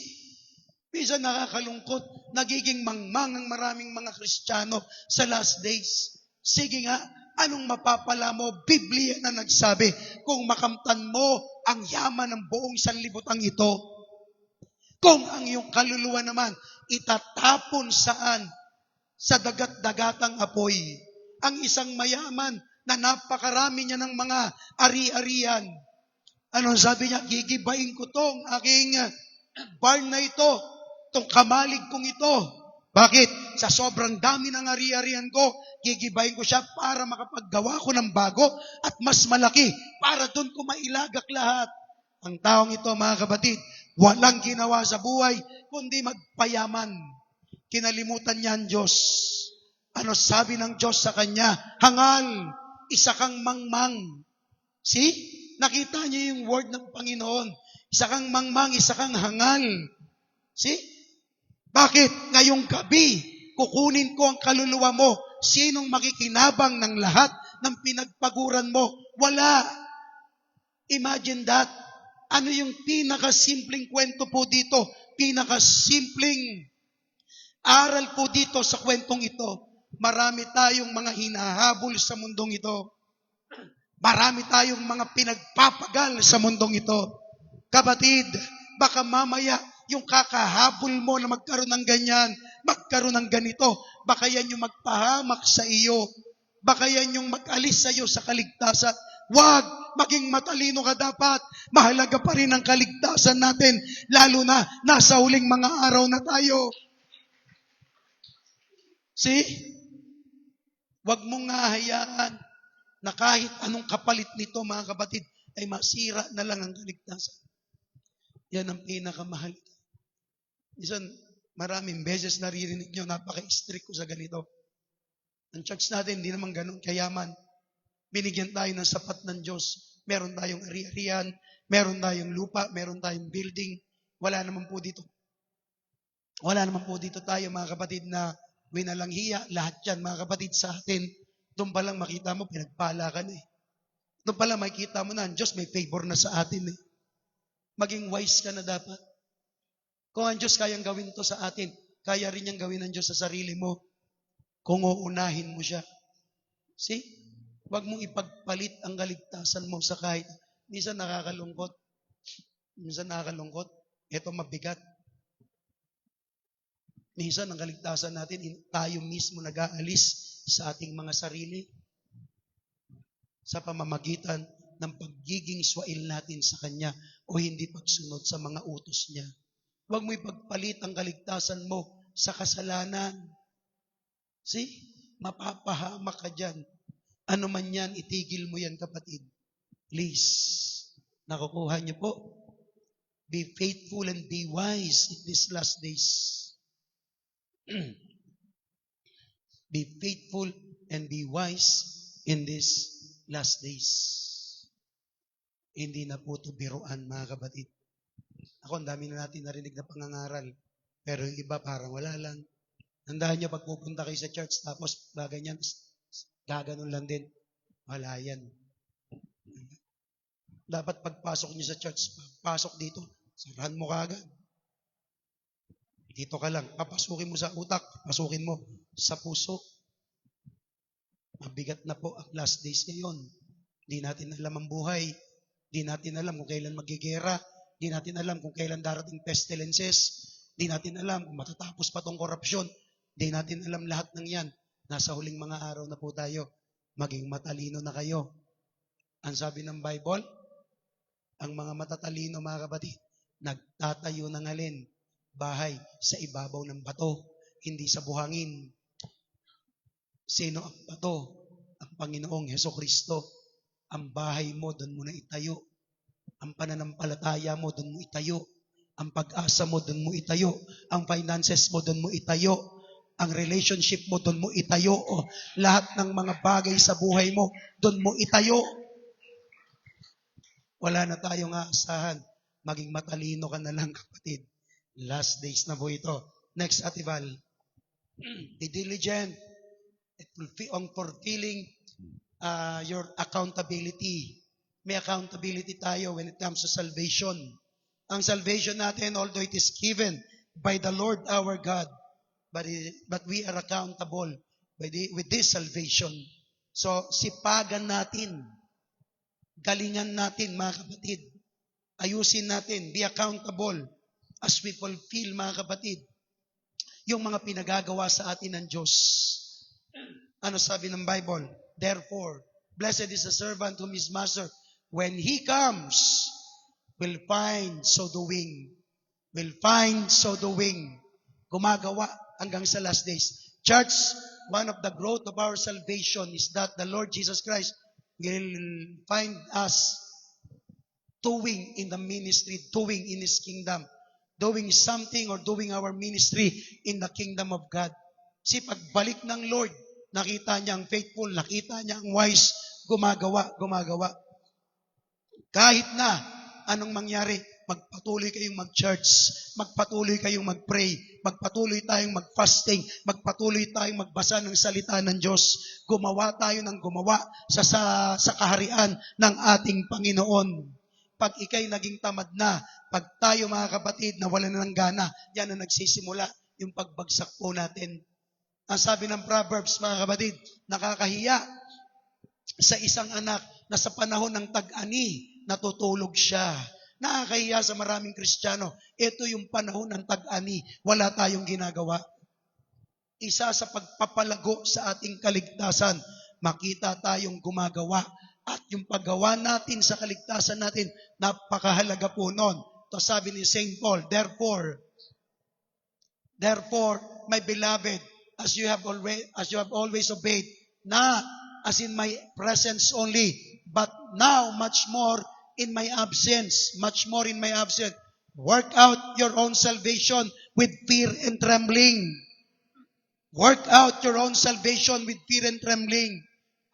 [SPEAKER 1] Minsan nakakalungkot, nagiging mangmang ang maraming mga Kristiyano sa last days. Sige nga, anong mapapala mo? Biblia na nagsabi, kung makamtan mo ang yaman ng buong sanlibutan ito, kung ang iyong kaluluwa naman itatapon saan? Sa dagat-dagatang apoy. Ang isang mayaman na napakarami niya ng mga ari-arian. Ano sabi niya? Gigibain ko tong aking barn na ito, tong kamalig kong ito. Bakit? Sa sobrang dami ng ari-arian ko, gigibain ko siya para makapaggawa ko ng bago at mas malaki para doon ko mailagak lahat. Ang taong ito, mga kapatid, walang ginawa sa buhay kundi magpayaman. Kinalimutan niya ang Diyos. Ano sabi ng Diyos sa kanya? Hangal, isa kang mangmang. See? Nakita niyo yung word ng Panginoon. Isa kang mangmang, isa kang hangal. See? Bakit? Ngayong gabi, kukunin ko ang kaluluwa mo. Sinong makikinabang ng lahat ng pinagpaguran mo? Wala. Imagine that. Ano yung pinakasimpleng kwento po dito? Pinakasimpleng aral po dito sa kwentong ito. Marami tayong mga hinahabol sa mundong ito. Marami tayong mga pinagpapagal sa mundong ito. Kapatid, baka mamaya yung kakahabol mo na magkaroon ng ganyan, magkaroon ng ganito, baka yan yung magpahamak sa iyo. Baka yan yung mag-alis sa iyo sa kaligtasan. Wag, maging matalino ka dapat. Mahalaga pa rin ang kaligtasan natin, lalo na nasa huling mga araw na tayo. See? Wag mong hayaan na kahit anong kapalit nito, mga kapatid, ay masira na lang ang kaligtasan. Yan ang pinakamahal. Minsan, maraming beses naririnig nyo, napaka-strict ko sa ganito. Ang church natin, hindi naman ganun kayaman. Binigyan tayo ng sapat ng Diyos. Meron tayong ari-arian, meron tayong lupa, meron tayong building. Wala naman po dito. Wala naman po dito tayo, mga kapatid, na winalanghiya. Lahat yan, mga kapatid, sa atin. Doon pa lang makita mo, pinagpala ka na eh. Doon pa lang makita mo na, ang Diyos may favor na sa atin eh. Maging wise ka na dapat. Kung ang Diyos kayang gawin to sa atin, kaya rin niyang gawin ng Diyos sa sarili mo kung uunahin mo siya. See? Huwag mong ipagpalit ang kaligtasan mo sa kahit. Minsan nakakalungkot. Ito mabigat. Minsan ang kaligtasan natin, tayo mismo nag-aalis sa ating mga sarili sa pamamagitan ng pagiging swail natin sa Kanya o hindi pagsunod sa mga utos niya. Huwag mo ipagpalit ang kaligtasan mo sa kasalanan. See? Mapapahamak ka dyan. Ano man yan, itigil mo yan, kapatid. Please. Nakukuha niyo po. Be faithful and be wise in these last days. Be faithful and be wise in these last days. Hindi na po ito biruan, mga kapatid. Ako, ang dami na natin narinig na pangangaral. Pero yung iba parang wala lang. Tandaan niyo, pag pupunta kayo sa church, tapos gaganyan, gaganon lang din. Wala yan. Dapat pagpasok niyo sa church, pasok dito, sarahan mo kagad. Dito ka lang, papasukin mo sa utak, papasukin mo sa puso. Mabigat na po ang last days ngayon. Di natin alam ang buhay. Di natin alam kung kailan magigera. Di natin alam kung kailan darating pestilences. Di natin alam kung matatapos pa tong korupsyon. Di natin alam lahat ng yan. Nasa huling mga araw na po tayo. Maging matalino na kayo. Ang sabi ng Bible, ang mga matatalino, mga kapatid, nagtatayo ng alin? Bahay sa ibabaw ng bato, hindi sa buhangin. Sino ang bato? Ang Panginoong Hesukristo. Ang bahay mo, doon mo na itayo. Ang pananampalataya mo, doon mo itayo. Ang pag-asa mo, doon mo itayo. Ang finances mo, doon mo itayo. Ang relationship mo, doon mo itayo. O, lahat ng mga bagay sa buhay mo, doon mo itayo. Wala na tayong aasahan. Maging matalino ka na lang, kapatid. Last days na po ito. Next, Ate Val. Be diligent on fulfilling your accountability. May accountability tayo when it comes to salvation. Ang salvation natin, although it is given by the Lord our God, but we are accountable with this salvation. So, sipagan natin, galingan natin, mga kapatid. Ayusin natin, be accountable as we fulfill, mga kapatid, yung mga pinagagawa sa atin ng Diyos. Ano sabi ng Bible? Therefore, blessed is the servant whom his master, when he comes, will find so doing. Will find so doing. Gumagawa hanggang sa last days. Church, one of the growth of our salvation is that the Lord Jesus Christ will find us doing in the ministry, doing in His kingdom, doing something or doing our ministry in the kingdom of God. Kasi pagbalik ng Lord, nakita niya ang faithful, nakita niya ang wise, gumagawa. Kahit na anong mangyari, magpatuloy kayong mag-church, magpatuloy kayong mag-pray, magpatuloy tayong mag-fasting, magpatuloy tayong magbasa ng salita ng Diyos. Gumawa tayo ng gumawa sa kaharian ng ating Panginoon. Pag ikay naging tamad na, pag tayo mga kapatid na wala na ng gana, yan ang nagsisimula yung pagbagsak po natin. Ang sabi ng Proverbs, mga kapatid, nakakahiya sa isang anak na sa panahon ng tag-ani, natutulog siya. Nakakahiya sa maraming Kristiyano. Ito yung panahon ng tag-ani, wala tayong ginagawa. Isa sa pagpapalago sa ating kaligtasan, makita tayong gumagawa. At yung paggawa natin sa kaligtasan natin, napakahalaga po nun. Ito sabi ni St. Paul, Therefore, my beloved, as you have always obeyed, not as in my presence only, but now much more in my absence, work out your own salvation with fear and trembling. Work out your own salvation with fear and trembling.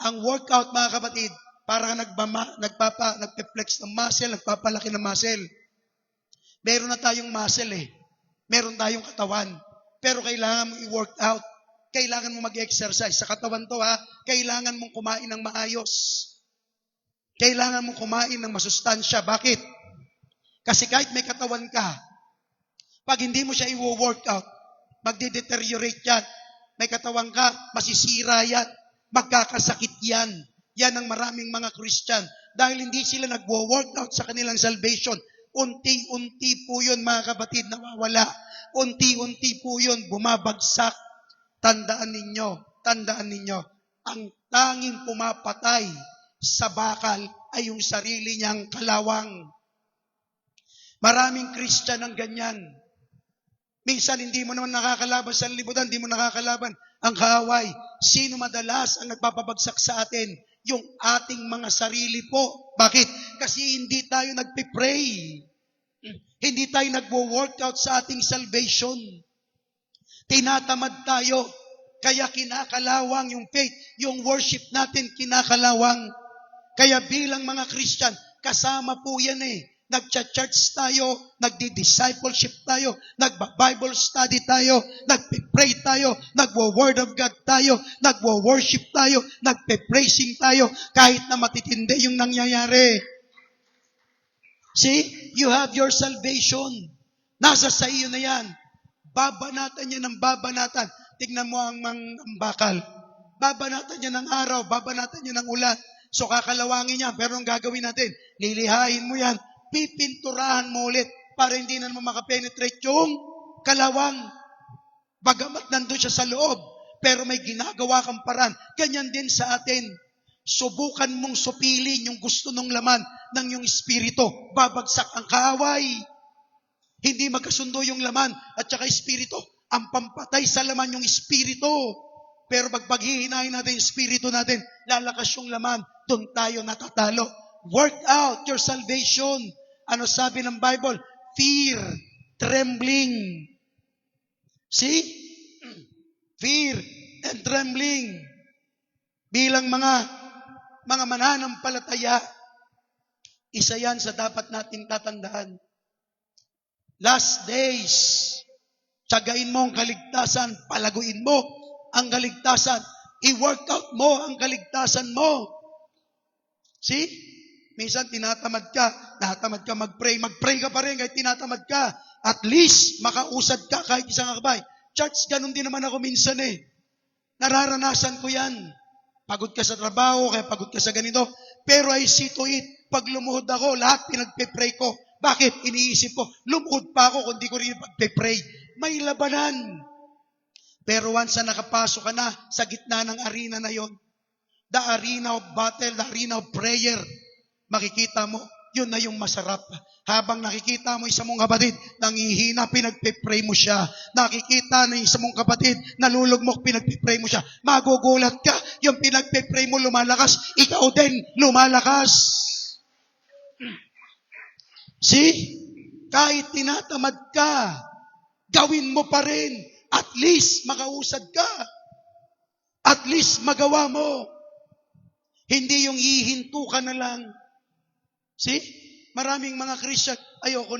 [SPEAKER 1] Ang workout, mga kapatid, parang nagpe-flex ng muscle, nagpapalaki ng muscle. Meron na tayong muscle Meron tayong katawan. Pero kailangan mong i-work out. Kailangan mong mag-exercise. Sa katawan to kailangan mong kumain ng maayos. Kailangan mong kumain ng masustansya. Bakit? Kasi kahit may katawan ka, pag hindi mo siya i-workout, magde-deteriorate yan. May katawan ka, masisira yan. Magkakasakit yan. Yan ang maraming mga Christian. Dahil hindi sila nagwo-workout sa kanilang salvation. Unti-unti po yun, mga kapatid, nawawala. Unti-unti po yun, bumabagsak. Tandaan ninyo, ang tanging pumapatay sa bakal ay yung sarili niyang kalawang. Maraming Christian ang ganyan. Minsan hindi mo naman nakakalaban sa libutan, hindi mo nakakalaban ang kaaway. Sino madalas ang nagpapabagsak sa atin? Yung ating mga sarili po. Bakit? Kasi hindi tayo nagpipray. Hindi tayo nagwo-workout sa ating salvation. Tinatamad tayo. Kaya kinakalawang yung faith, yung worship natin kinakalawang. Kaya bilang mga Christian, kasama po yan Nagcha-church tayo, nagdi-discipleship tayo, nagba-Bible study tayo, nagpe-pray tayo, nagwo-Word of God tayo, nagwo-worship tayo, nagpe-praising tayo, kahit na matitindi yung nangyayari. See, you have your salvation. Nasa sa iyo na yan. Babanatan yan ng babanatan. Tignan mo ang bakal. Babanatan yan ng araw, babanatan yan ng ulan. So kakalawangin yan, pero ang gagawin natin, lilihain mo yan, pipinturahan mo ulit para hindi na naman makapenetrate yung kalawang. Bagamat nandun siya sa loob, pero may ginagawa kang paraan. Ganyan din sa atin. Subukan mong supilin yung gusto ng laman ng yung espiritu. Babagsak ang kaaway. Hindi magkasundo yung laman at saka espiritu. Ang pampatay sa laman yung espiritu. Pero pag paghihinahin natin yung espiritu natin, lalakas yung laman, doon tayo natatalo. Work out your salvation. Ano sabi ng Bible? Fear, trembling. See? Fear and trembling. Bilang mga mananampalataya, Isa yan sa dapat nating tatandaan. Last days, tiyagain mo ang kaligtasan, palaguin mo ang kaligtasan, i-workout mo ang kaligtasan mo. See? Minsan tinatamad ka mag-pray ka pa rin kahit tinatamad ka. At least, makausad ka kahit isang akbay. Church, ganun din naman ako minsan eh. Nararanasan ko yan. Pagod ka sa trabaho, kaya pagod ka sa ganito. Pero I see to it, pag lumuhod ako, lahat pinagpe-pray ko. Bakit? Iniisip ko, lumuhod pa ako kung di ko rin pagpe-pray. May labanan. Pero once na nakapasok ka na sa gitna ng arena na yon, the arena of battle, the arena of prayer, makikita mo, yun na yung masarap. Habang nakikita mo isa mong kapatid, nangihina, pinagpipray mo siya. Nakikita na isa mong kapatid, nalulugmok, pinagpipray mo siya. Magugulat ka, yung pinagpipray mo lumalakas, ikaw din lumalakas. See? Kahit tinatamad ka, gawin mo pa rin. At least makausad ka. At least magawa mo. Hindi yung hihinto ka na lang. See? Maraming mga Christian, ayoko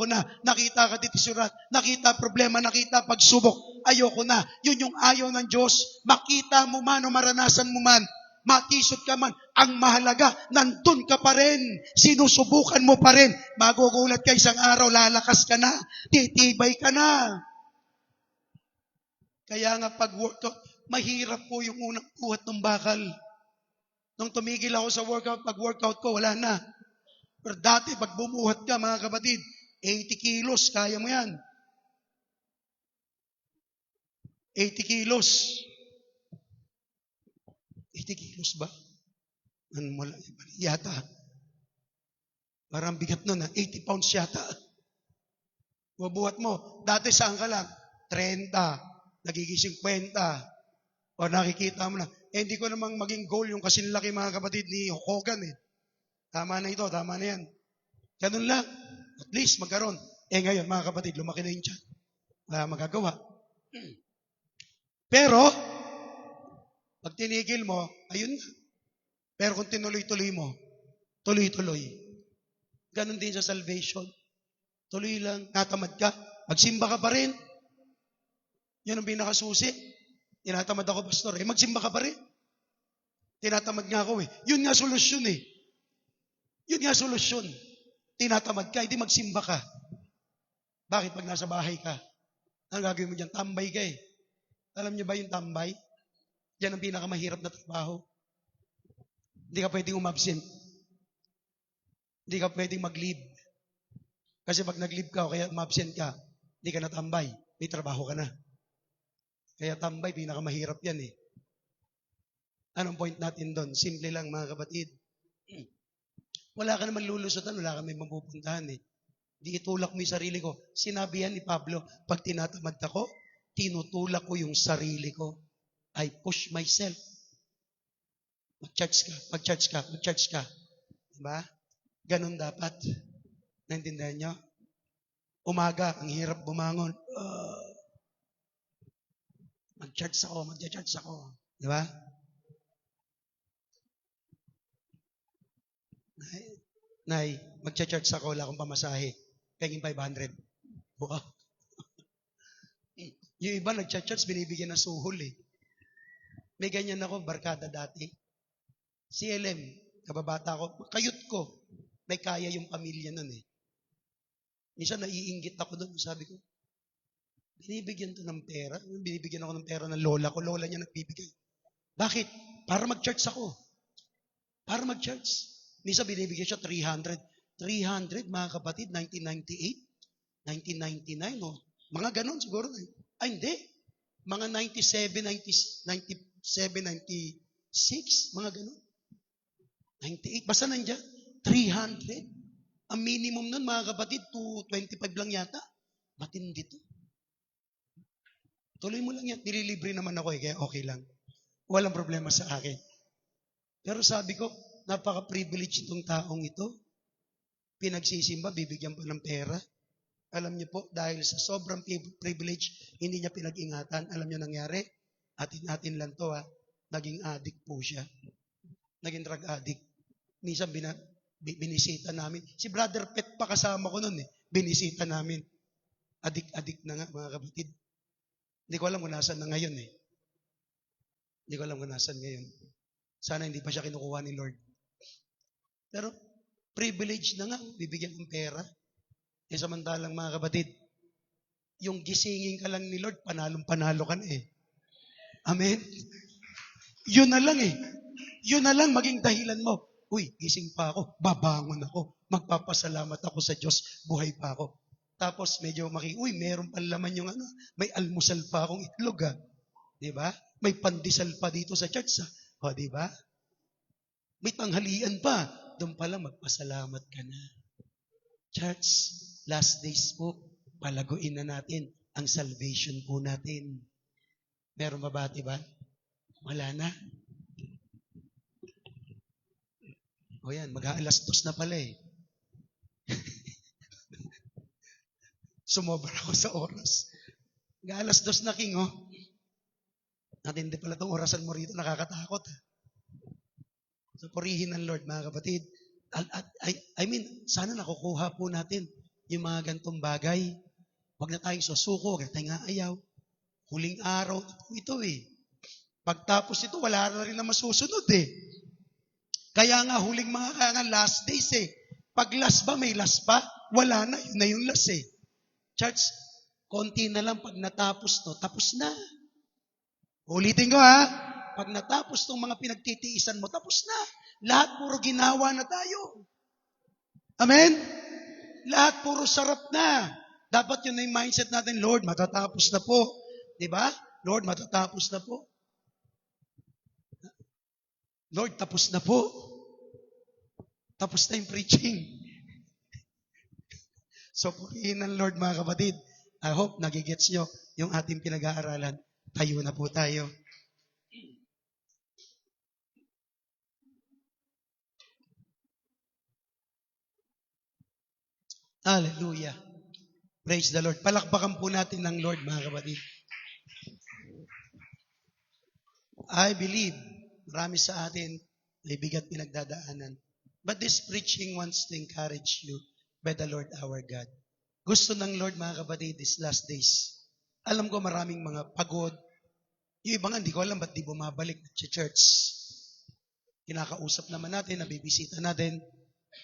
[SPEAKER 1] na. Nakita ka dito surat, nakita problema, nakita pagsubok, ayoko na. Yun yung ayaw ng Diyos. Makita mo man o maranasan mo man, matisod ka man, ang mahalaga, nandun ka pa rin. Sinusubukan mo pa rin. Magugulat ka isang araw, lalakas ka na. Titibay ka na. Kaya nga pag-workout, mahirap po yung unang buhat ng bakal. Nung tumigil ako sa workout, pag-workout ko, wala na. Pero dati, pag bumuhat ka, mga kapatid, 80 kilos, kaya mo yan. 80 kilos. 80 kilos ba? Ano mo lang, yata. Parang bigat nun, 80 pounds yata. Bubuhat mo. Dati saan ka lang? 30. Nagiging 50. O nakikita mo na. Hindi ko namang maging goal yung kasinlaki mga kapatid ni Hogan eh. Tama na ito, tama na yan. Ganun lang. At least magkaroon. Ngayon mga kapatid, lumaki na yung tiyan. Wala magagawa. Pero, pag tinigil mo, ayun na. Pero kung tinuloy-tuloy mo, tuloy-tuloy. Ganun din sa salvation. Tuloy lang, natamad ka. Magsimba ka pa rin. Yun ang pinakasusi. Tinatamad ako, pastor. Magsimba ka pa rin. Tinatamad nga ako eh. Yun nga solusyon eh. Yun nga solusyon. Tinatamad ka, hindi magsimba ka. Bakit pag nasa bahay ka? Ang gagawin mo dyan? Tambay ka eh. Alam niyo ba yung tambay? Yan ang pinakamahirap na trabaho. Hindi ka pwedeng umabsent. Hindi ka pwedeng mag-leave. Kasi pag nag-leave ka o kaya umabsent ka, hindi ka natambay. May trabaho ka na. Kaya tambay, pinakamahirap yan eh. Anong point natin doon? Simple lang mga kapatid. Wala ka naman lulusutan, wala ka may mapupuntahan eh. Di itulak mo yung sarili ko. Sinabi yan ni Pablo, pag tinatamad ako, tinutulak ko yung sarili ko. I push myself. Mag-charge ka. Diba? Ganon dapat. Naintindihan nyo? Umaga, ang hirap bumangon. Mag-charge ako. Diba? Nay, mag-charge ako, wala akong pamasahe. Pengin 500. Buka. Yung iba nag-charge, binibigyan ng suhol eh. May ganyan ako, barkada dati. CLM, kababata ko, kayut ko. May kaya yung pamilya nun eh. Minsan naiinggit ako doon, sabi ko, binibigyan to ng pera. Binibigyan ako ng pera ng lola ko. Lola niya nagbibigay. Bakit? Para mag-charge ako. Para mag-charge. Minsan binibigyan siya 300. 300, mga kapatid, 1998, 1999, no? Mga ganon siguro. Hindi. Mga 97, 96, mga ganon. 98, basta nandiyan. 300. Ang minimum nun, mga kapatid, 225 lang yata. Matindi to. Tuloy mo lang yan. Nililibre naman ako eh, kaya okay lang. Walang problema sa akin. Pero sabi ko, napaka-privilege itong taong ito. Pinagsisimba, bibigyan pa ng pera. Alam niyo po, dahil sa sobrang privilege, hindi niya pinag-ingatan. Alam niyo nangyari? Atin lang to naging addict po siya. Naging drug addict. Minsan Binisita namin. Si Brother Pet pa kasama ko noon eh. Binisita namin. Adik-adik na nga, mga kapatid. Hindi ko alam kung nasan na ngayon eh. Hindi ko alam kung nasan ngayon. Sana hindi pa siya kinukuha ni Lord. Pero, privilege na nga, bibigyan ng pera. Eh, samantalang mga kapatid, yung gisingin ka lang ni Lord, panalong-panalo ka na eh. Amen? Yun na lang eh. Yun na lang maging dahilan mo. Uy, gising pa ako, babangon ako, magpapasalamat ako sa Diyos, buhay pa ako. Tapos medyo uy, meron pa laman yung may almusal pa akong itlog ha. Di ba? May pandesal pa dito sa church ha. O, di ba? May tanghalian pa. Doon pala magpasalamat ka na. Church, last days po, palaguin na natin ang salvation po natin. Meron ba diba? Wala na. O yan, mag-aalas 2 na pala eh. Sumobra ako sa oras. Mag-aalas 2 na, King, oh. Natindi pala itong orasan mo rito, nakakatakot. So, purihin ng Lord, mga kapatid. I mean, sana nakukuha po natin yung mga gantong bagay. Huwag na tayong susuko, huwag na tayong aayaw. Huling araw, ito eh. Pagtapos ito, wala na rin na masusunod eh. Kaya nga, huling mga last days eh. Pag last ba, may last pa? Wala na, yun na yung last eh. Church, konti na lang pag natapos to, tapos na. Ulitin ko ha, pag natapos tong mga pinagtitiisan mo, tapos na. Lahat puro ginawa na tayo. Amen? Lahat puro sarap na. Dapat yun na yung mindset natin, Lord, matatapos na po. Diba? Lord, matatapos na po. Lord, tapos na po. Tapos na yung preaching. So, purihin ng Lord, mga kapatid. I hope nagigets nyo yung ating pinag-aaralan. Tayo na po tayo. Hallelujah. Praise the Lord. Palakpakan po natin ng Lord, mga kapatid. I believe marami sa atin may bigat pinagdadaanan. But this preaching wants to encourage you by the Lord our God. Gusto ng Lord, mga kapatid, these last days. Alam ko maraming mga pagod. Yung iba nga, hindi ko alam ba't di bumabalik sa church. Kinakausap naman natin, nabibisita natin.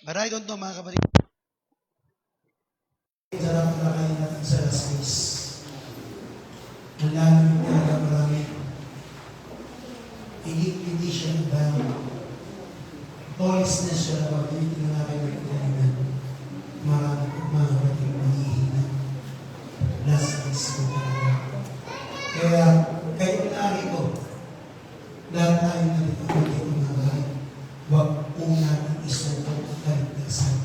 [SPEAKER 1] But I don't know, mga kapatid.
[SPEAKER 2] Sarap na kayo natin sa last days. Ang lamang talaga marami. Hindi siya ibang lawlessness siya about tinitin na kayo ng marami mga kapatid manihina. Last days ko talaga. Kaya kayo narito, lahat tayo narito mga bahay. Huwag po natin isuko ang kaligtasan.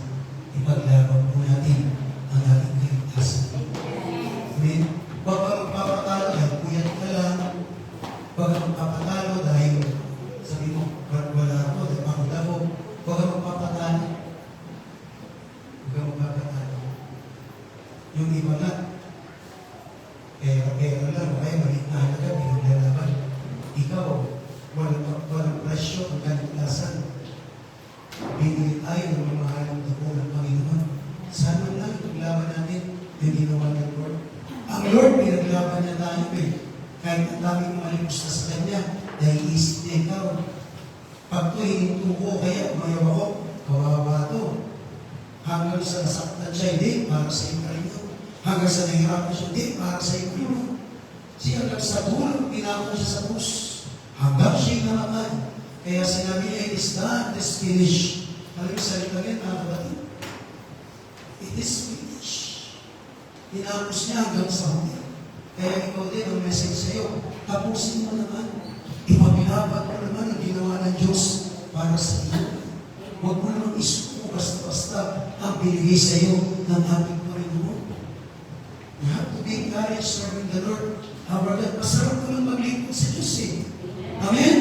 [SPEAKER 2] Ipaglaban po natin ang ating kaligtasan. Amen? Huwag ka magpapatalo dahil puyat ka lang. Huwag ka magpapatalo dahil sabi mo, wala ako, dahil pagod ako. Huwag ka magpapatalo. Huwag ka magpapatalo. Yung iba nga, pera lang, kaya maliit na halaga, pinaglalaban. Ikaw, walang presyo ang kaligtasan. Binigit tayo ng mamahal ng dugo ng Panginoon. Sana lang paglaban natin yung ginawa ng Lord. Ang Lord, pinaglaban niya tayo eh. Kahit ang daming malimos na sa Kanya, dahil isip niya ikaw. Pag ito hininto ko, kaya umayaw ako, kawawa ito. Hanggang sa nasaktan siya, hindi, para sa iyo rin yun. Hanggang sa nahirapan siya, hindi, para sa iyo rin yun. Hanggang sa dulo, pinako siya sa krus. Hanggang siya namatay. Kaya sinabi niya, it is done, it is finished. Alam mo, salita niya, mga kapatid. It is finished. Tinapos niya hanggang sa huli. Kaya ikaw din, ang message sa iyo, tapusin mo naman. Ipaglaban mo naman ang ginawa ng Diyos para sa iyo. Huwag mo naman isuko basta-basta ang binigay sa iyo ng ating Panginoon. You have to be encouraged serving the Lord. Our God, masarap naman maglingkod sa Diyos eh. Amen?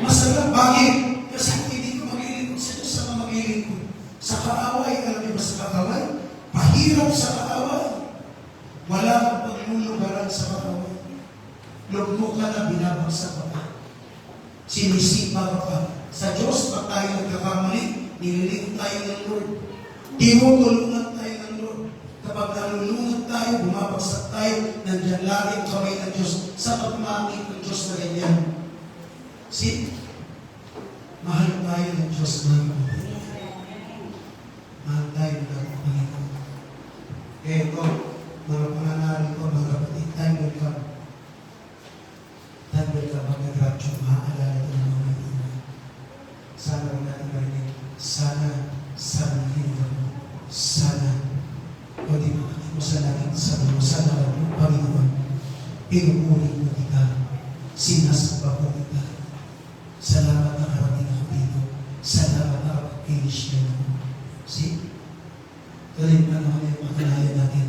[SPEAKER 2] Masarap. Bakit? Kasi kung hindi ko maglilingkod sa Diyos, saan maglilingkod? Sa kaaway, alam niyo ba sa kaaway? Pahirap sa kaaway. Wala kang paglulugaran sa kaaway. Lugmo ka na, binabagsak ka pa. Sinisipa ka pa. Sa Diyos, pag tayo nagkakamali, nililing tayo ng Lord. Tinutulungan tayo ng Lord. Kapag nalulunod tayo, bumabagsak tayo, nandiyan lagi ang kamay ng Diyos sa pagmamit ng Diyos na ganyan. See? Mahal tayo ng Diyos, mga kapatid. Mahal tayo ng Panginoon. Kaya ito, mga pananalig ko, mga kapatid, time will come. Time will come, pag nag-rapture, maaalala ito ng mga iwan. Sana rin natin marinig. Sana hindi mo. Sana. O di makakit mo sa langit, sabi mo, sana mo, Panginoon, pinupuri mo kita. Sinasamba mo kita. Salamat na karating ako dito. Salamat na kapag-finish na ako. See? Tuloy na naman yung makalayan natin.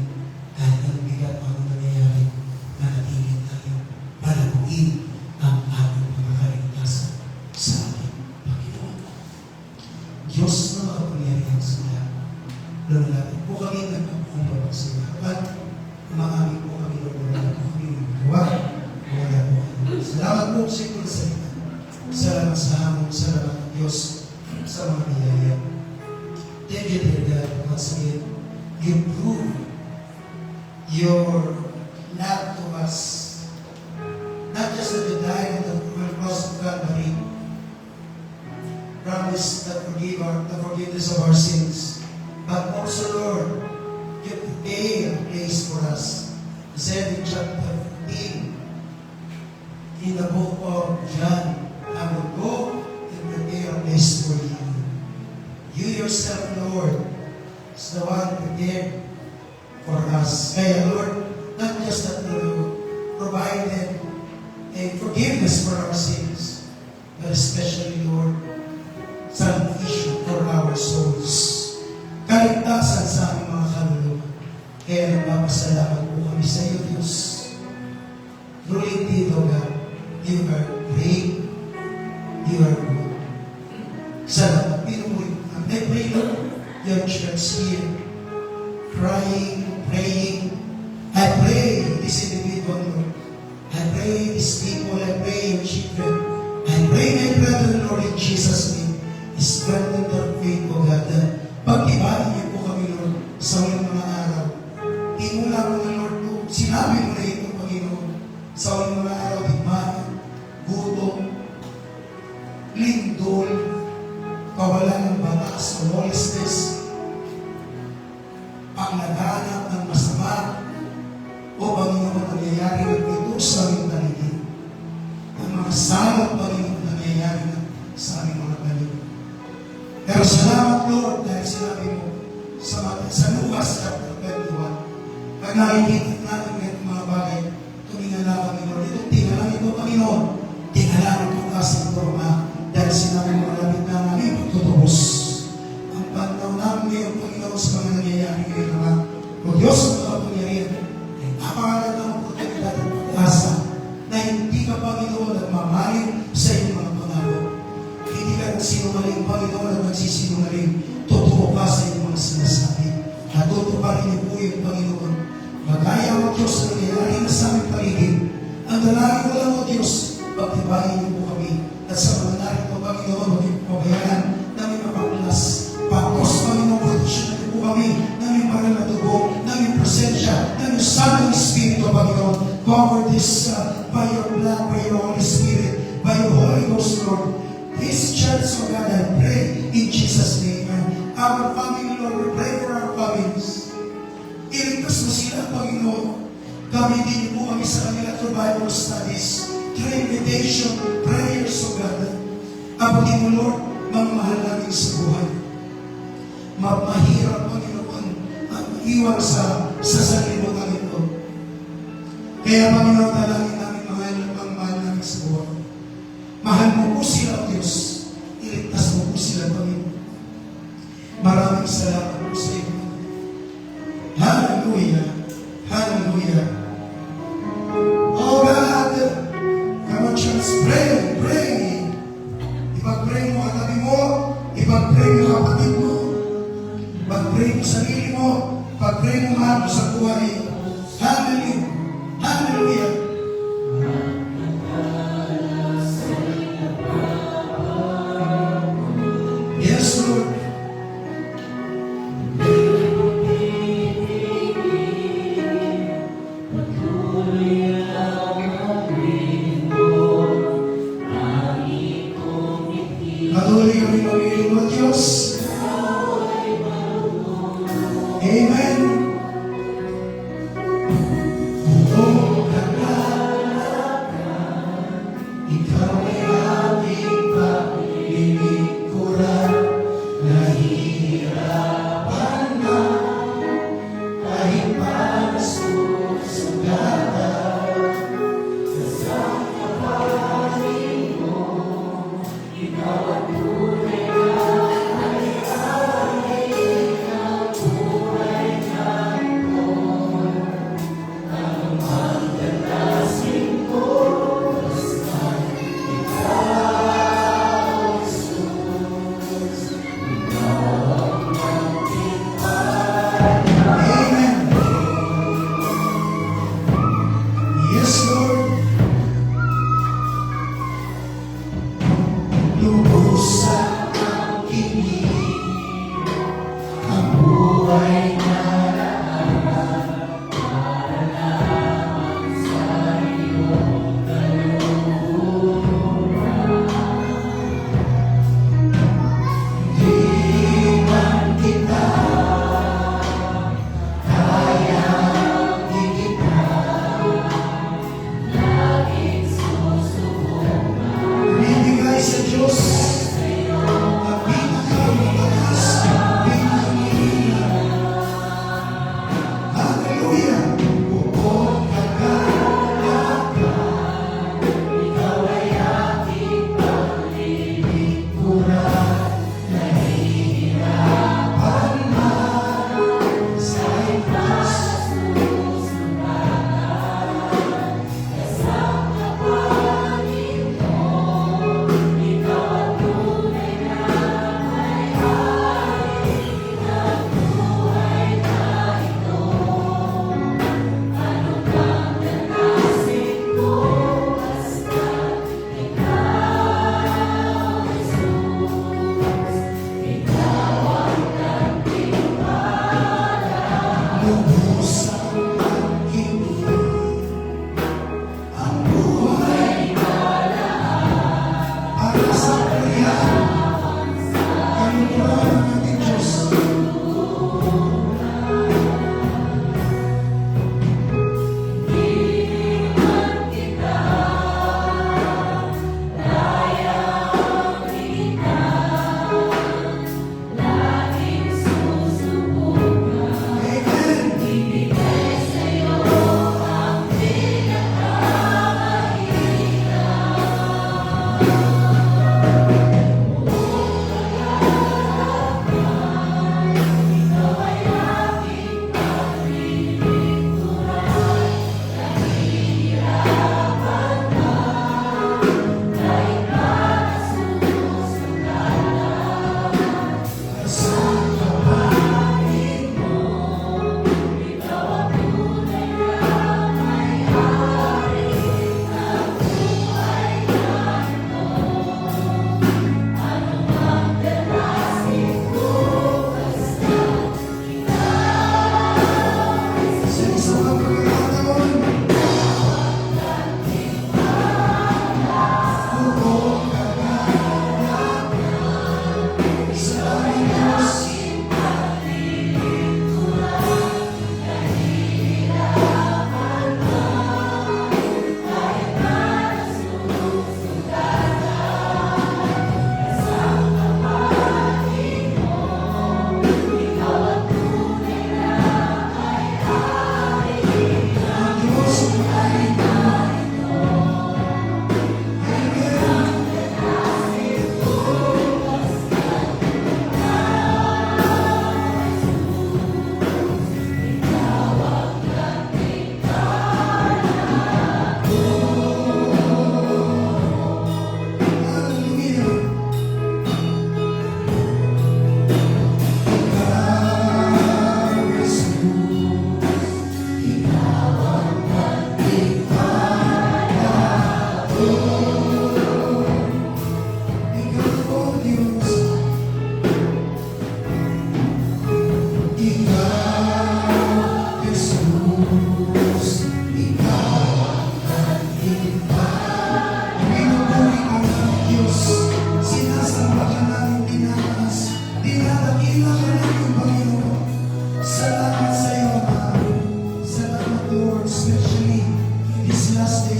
[SPEAKER 2] Kahit ang bigat o anong nangyayari, manatili tayo. Palaguin ang ating mga kaligtasan sa ating Panginoon. Diyos na makapangyarihan sa lahat. Lumalapit po kami nagpapukumbabag sa iyo. At umaamin po kami ng wala po kami ng gawa. Wala po kami. Salamat po sa iyo sa salita. Salamat sa hamon. Salamat ng Diyos sa mga biyaya. Thank you, dear God, once again. You prove your love to us. Not just that you died on the cross of Calvary, promise that the forgiveness of our sins, but also, Lord, you prepare a place for us. Said in chapter 15, in the book of John, I will go and prepare a place for you. You yourself, Lord, is the one prepared for us. Kaya, Lord, not just that you provided a forgiveness for our sins, but especially, Lord, salvation for our souls. Kaligtasan sa aming mga kaluluwa. Kaya nagpapasalamat po kami sa iyo, Diyos. Truly, dito, God, you are great, you are good. Salamat, pinumuli. I pray, Lord, your church here, crying, praying. I pray this individual, Lord. I pray these people, I pray your children. I pray, my brother, Lord, in Jesus' name, strengthen their faith, O God. Pagtibahin niyo po kami, Lord, sa ulang mga araw. Tinula mo na, Lord, po. Sinabi mo na ito, Panginoon, sa ulang mga araw, digmaan, gutom, lindol, kawalan ng batas o lawlessness, panglaganap ng masama, o Panginoon, nangyayari ng ito sa aming paligid. Ang mga salot, Panginoon, nangyayari na sa aming mga paligid. Pero salamat, Lord, dahil sinabi mo sa Lucas chapter 21, pag nakikita natin ng mga bagay, tumingala lang kami, Lord. Ito, tingala ito, Panginoon. Tingala ang tukas ng turma, dahil sinabi mo malapit na namin pagtutubos. Ang pantaw namin ngayon, Panginoon, sa mga nangyayari ngayon naman. O Diyos, ang makapangyarihan, ay napakaganda ng oportunidad at pag-asa na hindi ka, Panginoon, nagmamaling sa iyong mga pangako. Hindi ka nagsinungaling, Panginoon, at nagsisinungaling. Totoo ka sa iyong mga sinasabi. Natutuparin niyo po yung Panginoon. Magaya ang Diyos na nangyayari na sa aming paligid. Ang dalangin ko lang, O Diyos, pagtibahin niyo po kami. At sa mga narito, Panginoon, maging pabayaan namin mapaklas. Pakos, Panginoon, protection niyo po kami. Namin maral na dugo, namin presensya, namin Santo Espiritu, Panginoon. Cover this by your blood, by your Holy Spirit, by your Holy Ghost, Lord. This church, O God, I pray in Jesus' name. Our family, Lord, we pray for our families. Iligtas mo sila, Panginoon. Gamitin niyo po kami sa kanila through Bible studies, through invitation, prayers, O God. Abutin mo, Lord, mga mahal namin sa buhay. Mahirap, Panginoon, at iwan sa sanlibutan ito. Kaya, Panginoon, talangin namin mga mahal namin sa buhay. Mahal mo po sila, O Diyos. Iligtas mo po sila, Panginoon. Maraming salamat po sa iyo. Hallelujah. Hallelujah. Oh God, come on, church, pray, pray. Ipag-pray mo katabi mo, ipag-pray mo kapatid mo, ipag-pray mo sarili mo, ipag-pray mo mahal mo sa buhay. Hallelujah. Hallelujah. Yes, Lord.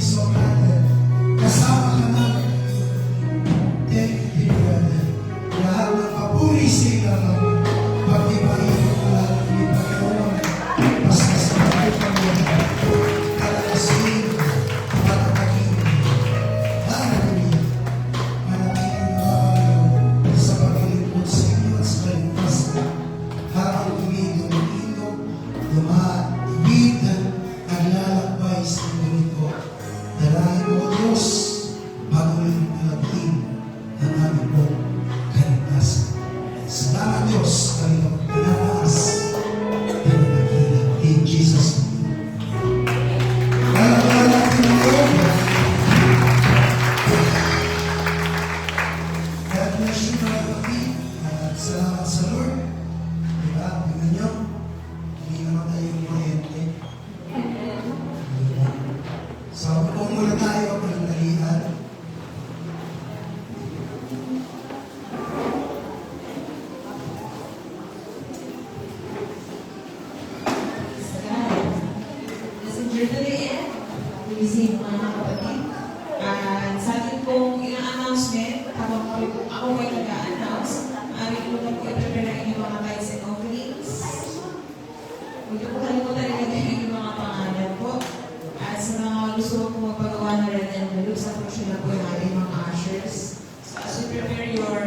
[SPEAKER 2] so, brother. Kasama ka namin. Thank you, dear brother. Lahat ng papuri sa ilang pag-ibahin ko lang ni Panginoon. Basta sa mga Panginoon. Kalakasin, patatakin. Hallelujah. Manatili na kayo sa paglilingkod sa inyo at sa kaligtasan. Habang tumigil-ilog, ibigan, naglalakbay sa mundo nito. Dalahin mo, Diyos, patuloy mong alagin ang aming pong kaligtasan. Salamat, Diyos, kami na pinataas na nakakila. In Jesus' name. Lalakbay natin ang Lord. God bless you, mga kapatid. At salamat sa Lord. Diba? Tingnan nyo. Hindi naman tayong kuryente. So, kung muna tayo, panandalian.
[SPEAKER 3] Messenger today, receive mga kapatid. At sa ating pong ina-announcement, habang ako ay nag-a-announce, aming muna po i-prepare na inyong mga tithes and offerings. Huwag niyo po kalimutan ilagay ang inyong mga pangalan po. At sa mga gusto po magpagawa na red envelope, sa function na po yung ating mga ushers. So as you prepare your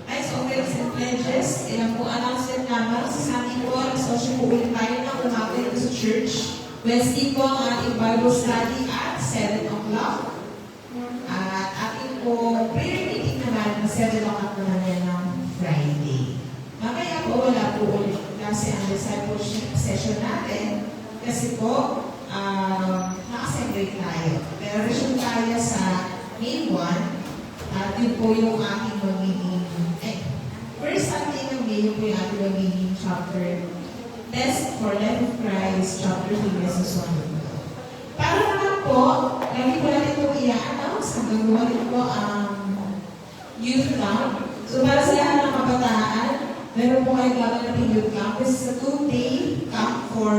[SPEAKER 3] tithes, offerings, and pledges, ilang po announcement lamang sa Sunday po, nag-social po ulit tayo na umapit sa church. Wednesday po ang ating Bible study at 7 o'clock. At ating po prayer meeting naman na 7 o'clock naman yan ng Friday. Mamaya po wala po ulit kasi ang discipleship session natin kasi po nakaseparate tayo. Pero resume tayo sa main 1 at yun po yung aking magiging first Sunday ng May, yun po yung ating magiging chapter Test for Life of Christ, chapter 2, verses 1. Para naman po, lagi po natin itong i-announce, hanggang natin po ang youth camp. So para sa lahat ng kabataan, meron po kayong gagawin youth camp. This is a 2-day camp for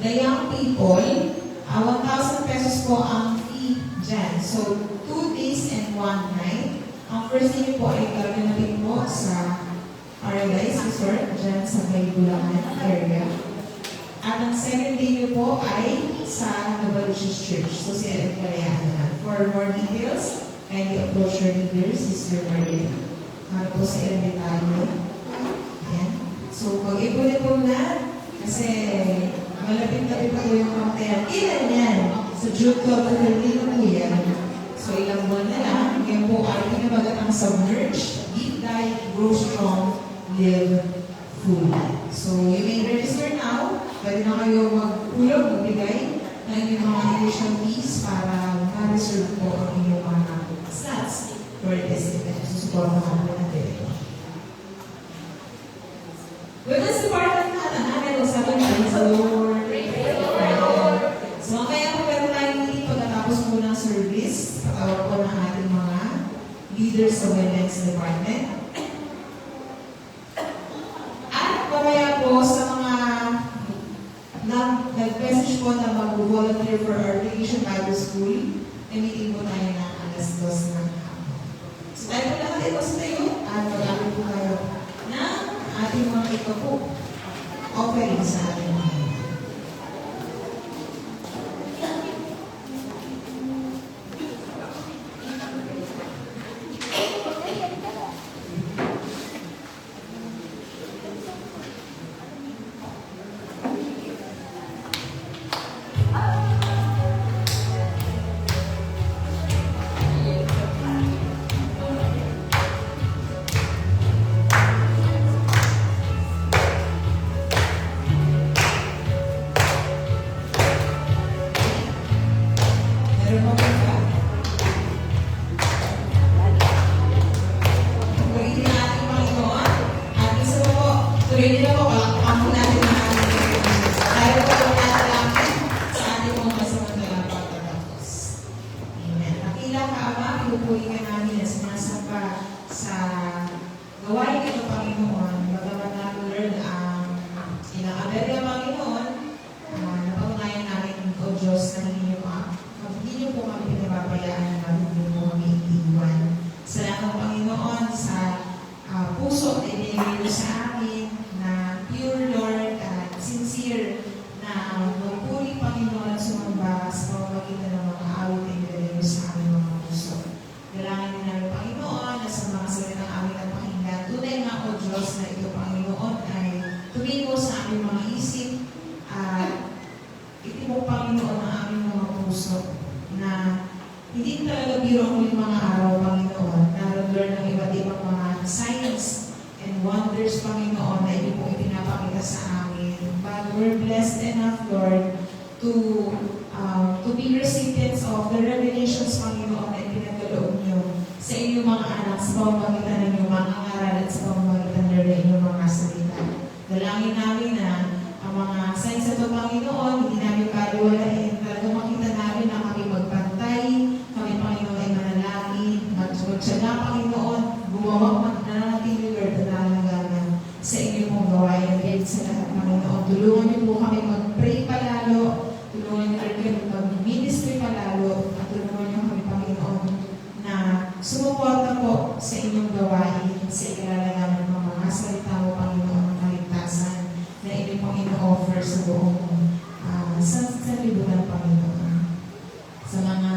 [SPEAKER 3] the young people. 1,000 pesos po ang fee dyan. So 2 days and 1 night. Ang first day po ay gagawin po sa Paradise Resort, dyan sa Bulacan area. At ang second day nyo po ay sa Navalucious Church. So, si Ellen Calayan naman. For more details, kindly approach your leaders, Sister Maria. Para po sa Ellen tayo. Ayan. So, pag-ipon-ipon na, kasi malapit-lapit po yung kamatayan. Ilan yan? Sa June 12 to 13 na po yan. So, ilang buwan na lang. Ngayon po ay pinabagat ang submerge, deep dive, grow strong, live fully. So, you may register now. Pwede na kayo magulog, magbigay ng inyong mga initial fees para ma-reserve po ang inyong mga slots for this event. Susuportahan po natin ito. Women's Department natin, usapan natin sa Lord. So, mamaya po meron tayong meeting pagkatapos po ng service. Patawag po ng ating mga leaders sa Women's Department. Mamaya po sa mga nag-message po na mag-volunteer for our Vacation Bible School, meeting po tayo na alas 2 ng hapon. So tayo po lahat ito sa tayo at mag-amin po tayo ng ating mga ito po offering sa ating mga biro ang huling mga araw, Panginoon, na-learn ng iba't ibang mga signs and wonders, Panginoon, na hindi po ipinapakita sa amin. But we're blessed enough, Lord, to be recipients of the revelations, Panginoon, na ipinagkaloob niyo sa inyong mga anak, sa pamamagitan ng inyong mga ngaral at sa pamamagitan ng inyong mga salita. Dalangin namin na ang mga signs na ito, Panginoon, hindi namin paliwalain. Talagang makita namin na kami magbantay, kami, Panginoon, ay manalangin, magtsaga, Panginoon, bumawag, nananatili, Lord, at nalalaganan sa inyong pong gawain. At sa lahat, Panginoon, tulungan niyo po kami mag-pray palalo, tulungan niyo rin kami mag-ministry palalo, at tulungan niyo kami, Panginoon, na sumuporta po sa inyong gawain, sa ikalalaganan ng mga salita mo, Panginoon, ng kaligtasan na inyong pong ino-offer sa buong sa libutan, Panginoon. Sa mga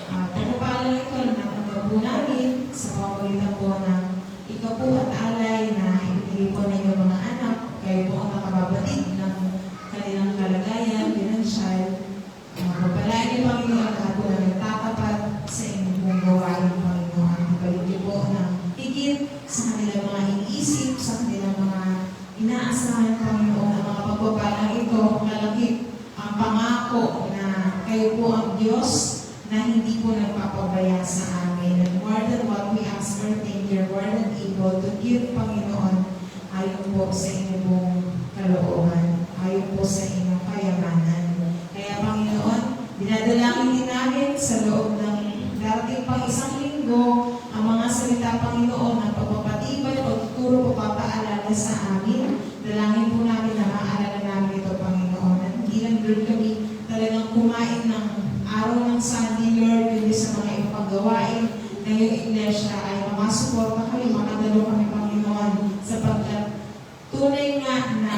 [SPEAKER 3] pagpapalang ito na natanggap po namin sa pamamagitan po ng ikaw po at alay na ibigay po na inyong mga anak, kayo po ang nakababatid ng kanilang kalagayan, pinansyal. Pagpalain niyo, Panginoon, lahat po na nagtatapat sa inyong pong gawain, Panginoon. Ibalik niyo po ng higit sa kanilang mga iniisip, sa kanilang mga inaasahan, Panginoon, ang mga pagpapalang ito, malakit ang pangako na kayo po ang Diyos na hindi po nagpapabaya sa amin. And more than what we ask or think, you're more than able to give, Panginoon, ayon po sa inyong pong kalooban, ayon po sa inyong kayamanan. Kaya, Panginoon, dinadalangin din namin sa loob ng darating pang isang linggo ang mga salita, Panginoon, ng pagpapatibay, pagtuturo, pagpapaalala sa amin. Dalangin po namin na maalala namin ito, Panginoon. At hindi lang doon kami talagang kumain ng araw ng Sunday, Lord, kundi sa mga ibang paggawain na yung iglesia ay makasuporta kami, makadalo kami, Panginoon, sapagkat tunay nga na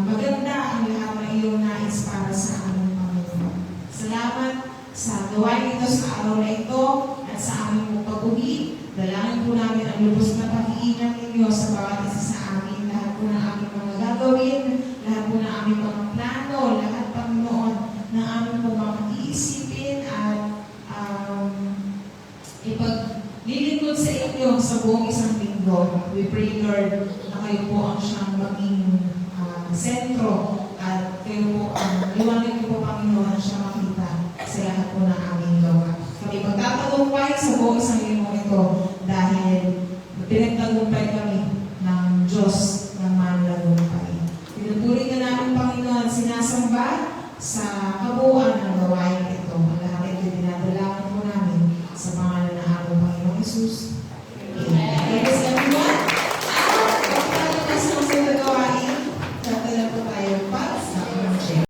[SPEAKER 3] maganda ang lahat ng iyong nais para sa amin, Panginoon. Salamat sa gawain ito sa araw na ito at sa aming pag-uwi. Dalangin po namin ang lubos na pag-iingat ninyo sa bawat isa sa amin. Lahat po ng aming mga gagawin, lahat po ng aming mga plano, lahat, Panginoon, ng aming po mga iisipin at ipaglilingkod sa inyo sa buong isang linggo. We pray, Lord, na kayo po ang siyang maging sentro at kayo po ang liwanag niyo po, Panginoon, ang siyang makita sa lahat po ng aming gawa. Kami magtatagumpay sa buong isang linggo ito dahil pinagtagumpay kami ng Diyos ng manlagumpay. Pinupuri ka namin, Panginoon, sinasamba sa kabuuan ng gawain ito. Ang lahat ito dinadalangin po namin sa pangalan ng aming Panginoong Hesus.